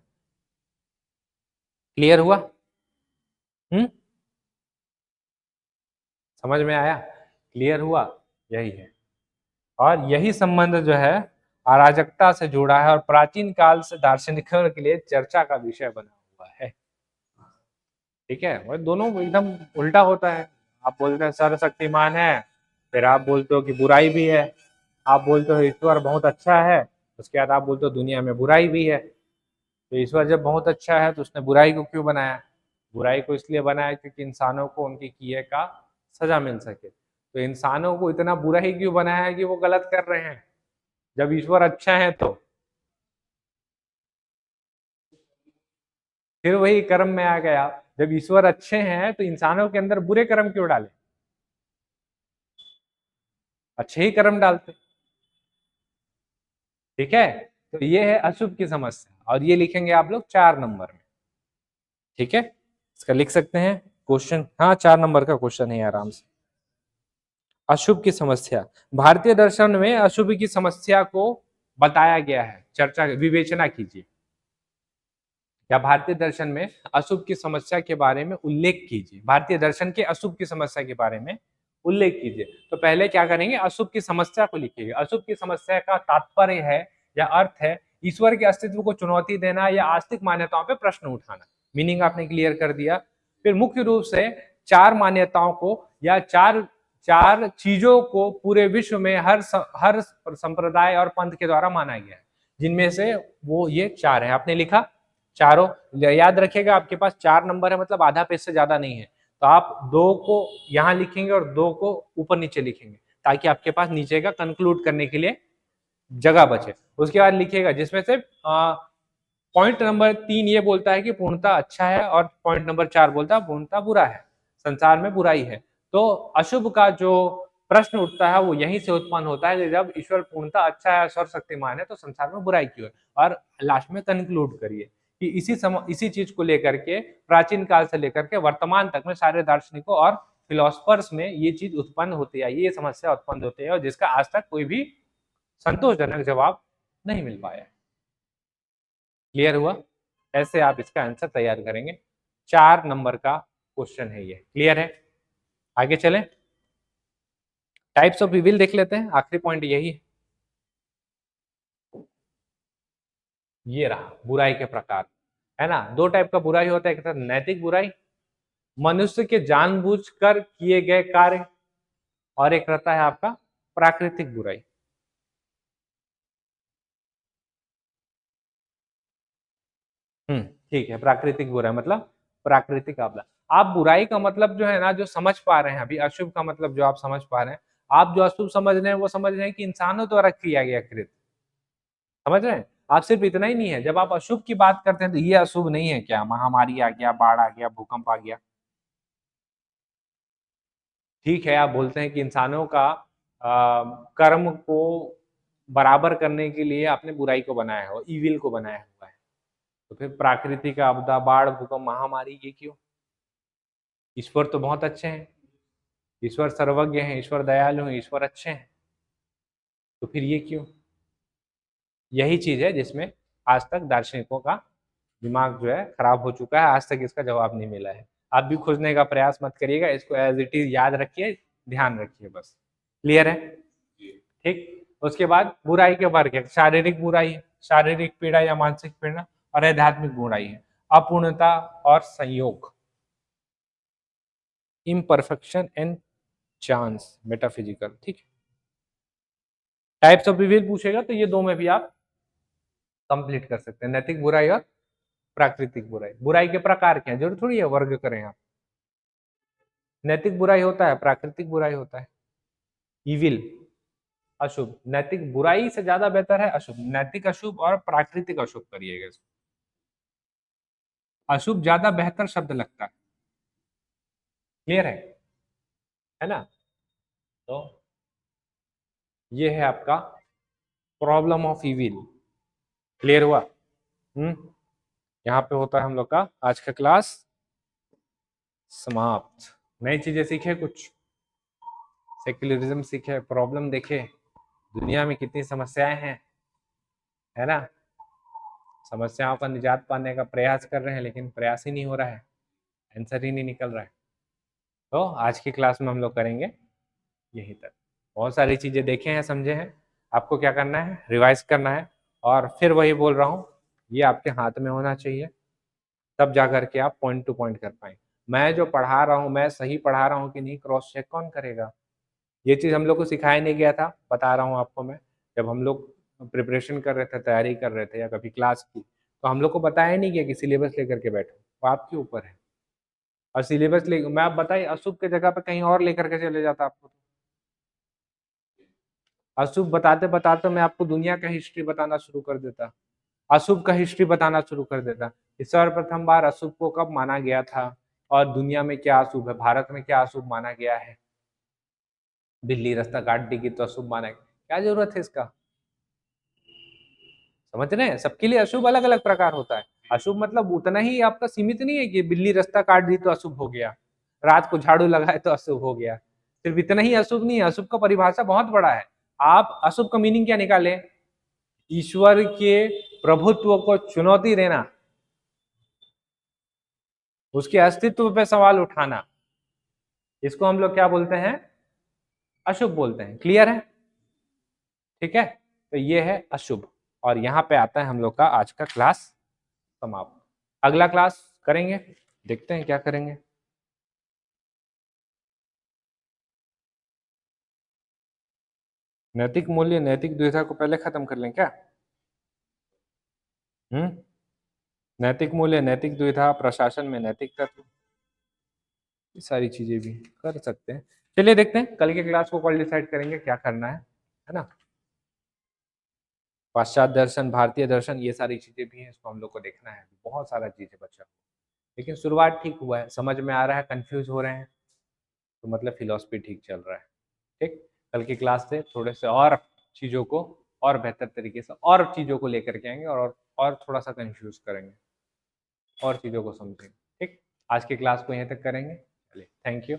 क्लियर हुआ? समझ में आया? क्लियर हुआ? यही है। और यही संबंध जो है अराजकता से जुड़ा है, और प्राचीन काल से दार्शनिकों के लिए चर्चा का विषय बना हुआ है। ठीक है, वो दोनों एकदम उल्टा होता है। आप बोलते हैं सर्वशक्तिमान है, फिर आप बोलते हो कि बुराई भी है। आप बोलते हो ईश्वर बहुत अच्छा है, उसके बाद आप बोलते हो दुनिया में बुराई भी है। तो ईश्वर जब बहुत अच्छा है तो उसने बुराई को क्यों बनाया? बुराई को इसलिए बनाया क्योंकि इंसानों को उनके किए का सजा मिल सके। तो इंसानों को इतना बुरा ही क्यों बनाया है कि वो गलत कर रहे हैं, जब ईश्वर अच्छा है तो? फिर वही कर्म में आ गया, जब ईश्वर अच्छे हैं तो इंसानों के अंदर बुरे कर्म क्यों डाले? अच्छे ही कर्म डालते। ठीक है, तो ये है अशुभ की समस्या, और ये लिखेंगे आप लोग 4 नंबर में। ठीक है, इसका लिख सकते हैं क्वेश्चन, हाँ 4 नंबर का क्वेश्चन है आराम से। अशुभ की समस्या, भारतीय दर्शन में अशुभ की समस्या को बताया गया है, चर्चा विवेचना कीजिए, या भारतीय दर्शन में अशुभ की समस्या के बारे में उल्लेख कीजिए, भारतीय दर्शन के अशुभ की समस्या के बारे में उल्लेख कीजिए। तो पहले क्या करेंगे, अशुभ की समस्या को लिखिएगा। अशुभ की समस्या का तात्पर्य है या अर्थ है ईश्वर के अस्तित्व को चुनौती देना या आस्तिक मान्यताओं पर प्रश्न उठाना। मीनिंग आपने क्लियर कर दिया। फिर मुख्य रूप से 4 मान्यताओं को या चार चार चीजों को पूरे विश्व में हर संप्रदाय और पंथ के द्वारा माना गया है, जिनमें से वो ये 4 है। आपने लिखा चारों, याद रखिएगा आपके पास 4 नंबर है, मतलब आधा पेज से ज्यादा नहीं है। तो आप 2 को यहाँ लिखेंगे और 2 को ऊपर नीचे लिखेंगे, ताकि आपके पास नीचे का कंक्लूड करने के लिए जगह बचे। उसके बाद लिखिएगा जिसमें से पॉइंट नंबर 3 ये बोलता है कि पूर्णता अच्छा है, और पॉइंट नंबर 4 बोलता है पूर्णता बुरा है, संसार में बुराई है। तो अशुभ का जो प्रश्न उठता है वो यहीं से उत्पन्न होता है कि जब ईश्वर पूर्णता अच्छा है, सर्वशक्तिमान है, तो संसार में बुराई क्यों है? और लास्ट में कंक्लूड करिए कि इसी चीज को लेकर के प्राचीन काल से लेकर के वर्तमान तक में सारे दार्शनिकों और फिलोसफर्स में ये चीज उत्पन्न होती आई, ये समस्या उत्पन्न होती है, और जिसका आज तक कोई भी संतोषजनक जवाब नहीं मिल पाया। क्लियर हुआ? ऐसे आप इसका आंसर तैयार करेंगे। 4 नंबर का क्वेश्चन है ये। क्लियर है? आगे चलें। टाइप्स ऑफ इविल देख लेते हैं, आखिरी पॉइंट यही है। ये रहा बुराई के प्रकार, है ना। 2 टाइप का बुराई होता है, एक होता है नैतिक बुराई, मनुष्य के जानबूझकर किए गए कार्य, और एक रहता है आपका प्राकृतिक बुराई। ठीक है, प्राकृतिक बुराई मतलब प्राकृतिक आपदा। आप बुराई का मतलब जो है ना, जो समझ पा रहे हैं अभी, अशुभ का मतलब जो आप समझ पा रहे हैं, आप जो अशुभ समझ रहे हैं वो समझ रहे हैं कि इंसानों द्वारा किया गया कृत्य। समझ रहे हैं? आप सिर्फ इतना ही नहीं है, जब आप अशुभ की बात करते हैं तो ये अशुभ नहीं है क्या, महामारी आ गया, बाढ़ आ गया, भूकंप आ गया। ठीक है, आप बोलते हैं कि इंसानों का कर्म को बराबर करने के लिए आपने बुराई को बनाया हो, इविल को बनाया हुआ है। तो फिर प्राकृतिक आपदा, बाढ़, भूकंप, महामारी, ये क्यों? ईश्वर तो बहुत अच्छे हैं, ईश्वर सर्वज्ञ हैं, ईश्वर दयालु हैं, ईश्वर अच्छे हैं, तो फिर ये क्यों? यही चीज है जिसमें आज तक दार्शनिकों का दिमाग जो है खराब हो चुका है, आज तक इसका जवाब नहीं मिला है। आप भी खोजने का प्रयास मत करिएगा, इसको एज इट इज याद रखिए, ध्यान रखिए बस। क्लियर है? ठीक। उसके बाद बुराई के वर्ग है, शारीरिक बुराई है, शारीरिक पीड़ा या मानसिक पीड़ा, और आध्यात्मिक बुराई है, अपूर्णता और संयोग, इम्परफेक्शन एंड चांस, मेटाफिजिकल। ठीक है। टाइप्स ऑफ इविल पूछेगा तो ये दो में भी आप कंप्लीट कर सकते हैं, नैतिक बुराई और प्राकृतिक बुराई। बुराई के प्रकार क्या है, जरूर थोड़ी है वर्ग करें आप। नैतिक बुराई होता है, प्राकृतिक बुराई होता है, इविल अशुभ। नैतिक बुराई से ज्यादा बेहतर है अशुभ, नैतिक अशुभ और प्राकृतिक अशुभ करिएगा इसको। अशुभ ज्यादा बेहतर शब्द लगता है। क्लियर है ना? तो ये है आपका प्रॉब्लम ऑफ इविल। क्लियर हुआ? यहाँ पे होता है हम लोग का आज का क्लास समाप्त। नई चीजें सीखे, कुछ सेक्युलरिज्म सीखे, प्रॉब्लम देखे, दुनिया में कितनी समस्याएं हैं, है ना। समस्याओं का निजात पाने का प्रयास कर रहे हैं, लेकिन प्रयास ही नहीं हो रहा है, आंसर ही नहीं निकल रहा है। तो आज की क्लास में हम लोग करेंगे यही तक। बहुत सारी चीजें देखे हैं, समझे हैं, आपको क्या करना है, रिवाइज करना है। और फिर वही बोल रहा हूँ, ये आपके हाथ में होना चाहिए, तब जा करके आप पॉइंट टू पॉइंट कर पाए। मैं जो पढ़ा रहा हूँ, मैं सही पढ़ा रहा हूँ कि नहीं, क्रॉस चेक कौन करेगा? ये चीज़ हम लोग को सिखाया नहीं गया था, बता रहा हूँ आपको मैं। जब हम लोग प्रिपरेशन कर रहे थे, तैयारी कर रहे थे या कभी क्लास की, तो हम लोग को बताया नहीं गया कि सिलेबस लेकर के बैठो, वो आपके ऊपर है। और सिलेबस ले, मैं आप बताइए, अशुभ के जगह पे कहीं और लेकर के चले जाता आपको। अशुभ बताते बताते मैं आपको दुनिया का हिस्ट्री बताना शुरू कर देता, अशुभ का हिस्ट्री बताना शुरू कर देता। सर्वप्रथम बार अशुभ को कब माना गया था, और दुनिया में क्या अशुभ है, भारत में क्या अशुभ माना गया है। बिल्ली रास्ता काट देगी तो अशुभ माना गया, क्या जरूरत है इसका? समझ रहे हैं? सबके लिए अशुभ अलग अलग प्रकार होता है। अशुभ मतलब उतना ही आपका सीमित नहीं है कि बिल्ली रास्ता काट दी तो अशुभ हो गया, रात को झाड़ू लगाए तो अशुभ हो गया, सिर्फ इतना ही अशुभ नहीं है। अशुभ का परिभाषा बहुत बड़ा है। आप अशुभ का मीनिंग क्या निकाले? ईश्वर के प्रभुत्व को चुनौती देना, उसके अस्तित्व पे सवाल उठाना, इसको हम लोग क्या बोलते हैं? अशुभ बोलते हैं। क्लियर है? ठीक है, तो ये है अशुभ। और यहाँ पे आता है हम लोग का आज का क्लास समाप्त। अगला क्लास करेंगे, देखते हैं क्या करेंगे। नैतिक मूल्य, नैतिक द्विधा को पहले खत्म कर लें क्या? हम्म नैतिक मूल्य, नैतिक द्विधा, प्रशासन में नैतिक तत्व, ये सारी चीजें भी कर सकते हैं। चलिए देखते हैं, कल के क्लास को कल डिसाइड करेंगे क्या करना है ना। पाश्चात्य दर्शन, भारतीय दर्शन, ये सारी चीजें भी हैं, इसको हम लोग को देखना है, बहुत सारा चीजें बचा। लेकिन शुरुआत ठीक हुआ है, समझ में आ रहा है, कंफ्यूज हो रहे हैं, तो मतलब फिलॉसफी ठीक चल रहा है। ठीक, कल की क्लास से थोड़े से और चीज़ों को और बेहतर तरीके से और चीज़ों को लेकर के आएंगे, और थोड़ा सा कंफ्यूज करेंगे, और चीज़ों को समझेंगे। ठीक, आज की क्लास को यहीं तक करेंगे। चलिए, थैंक यू।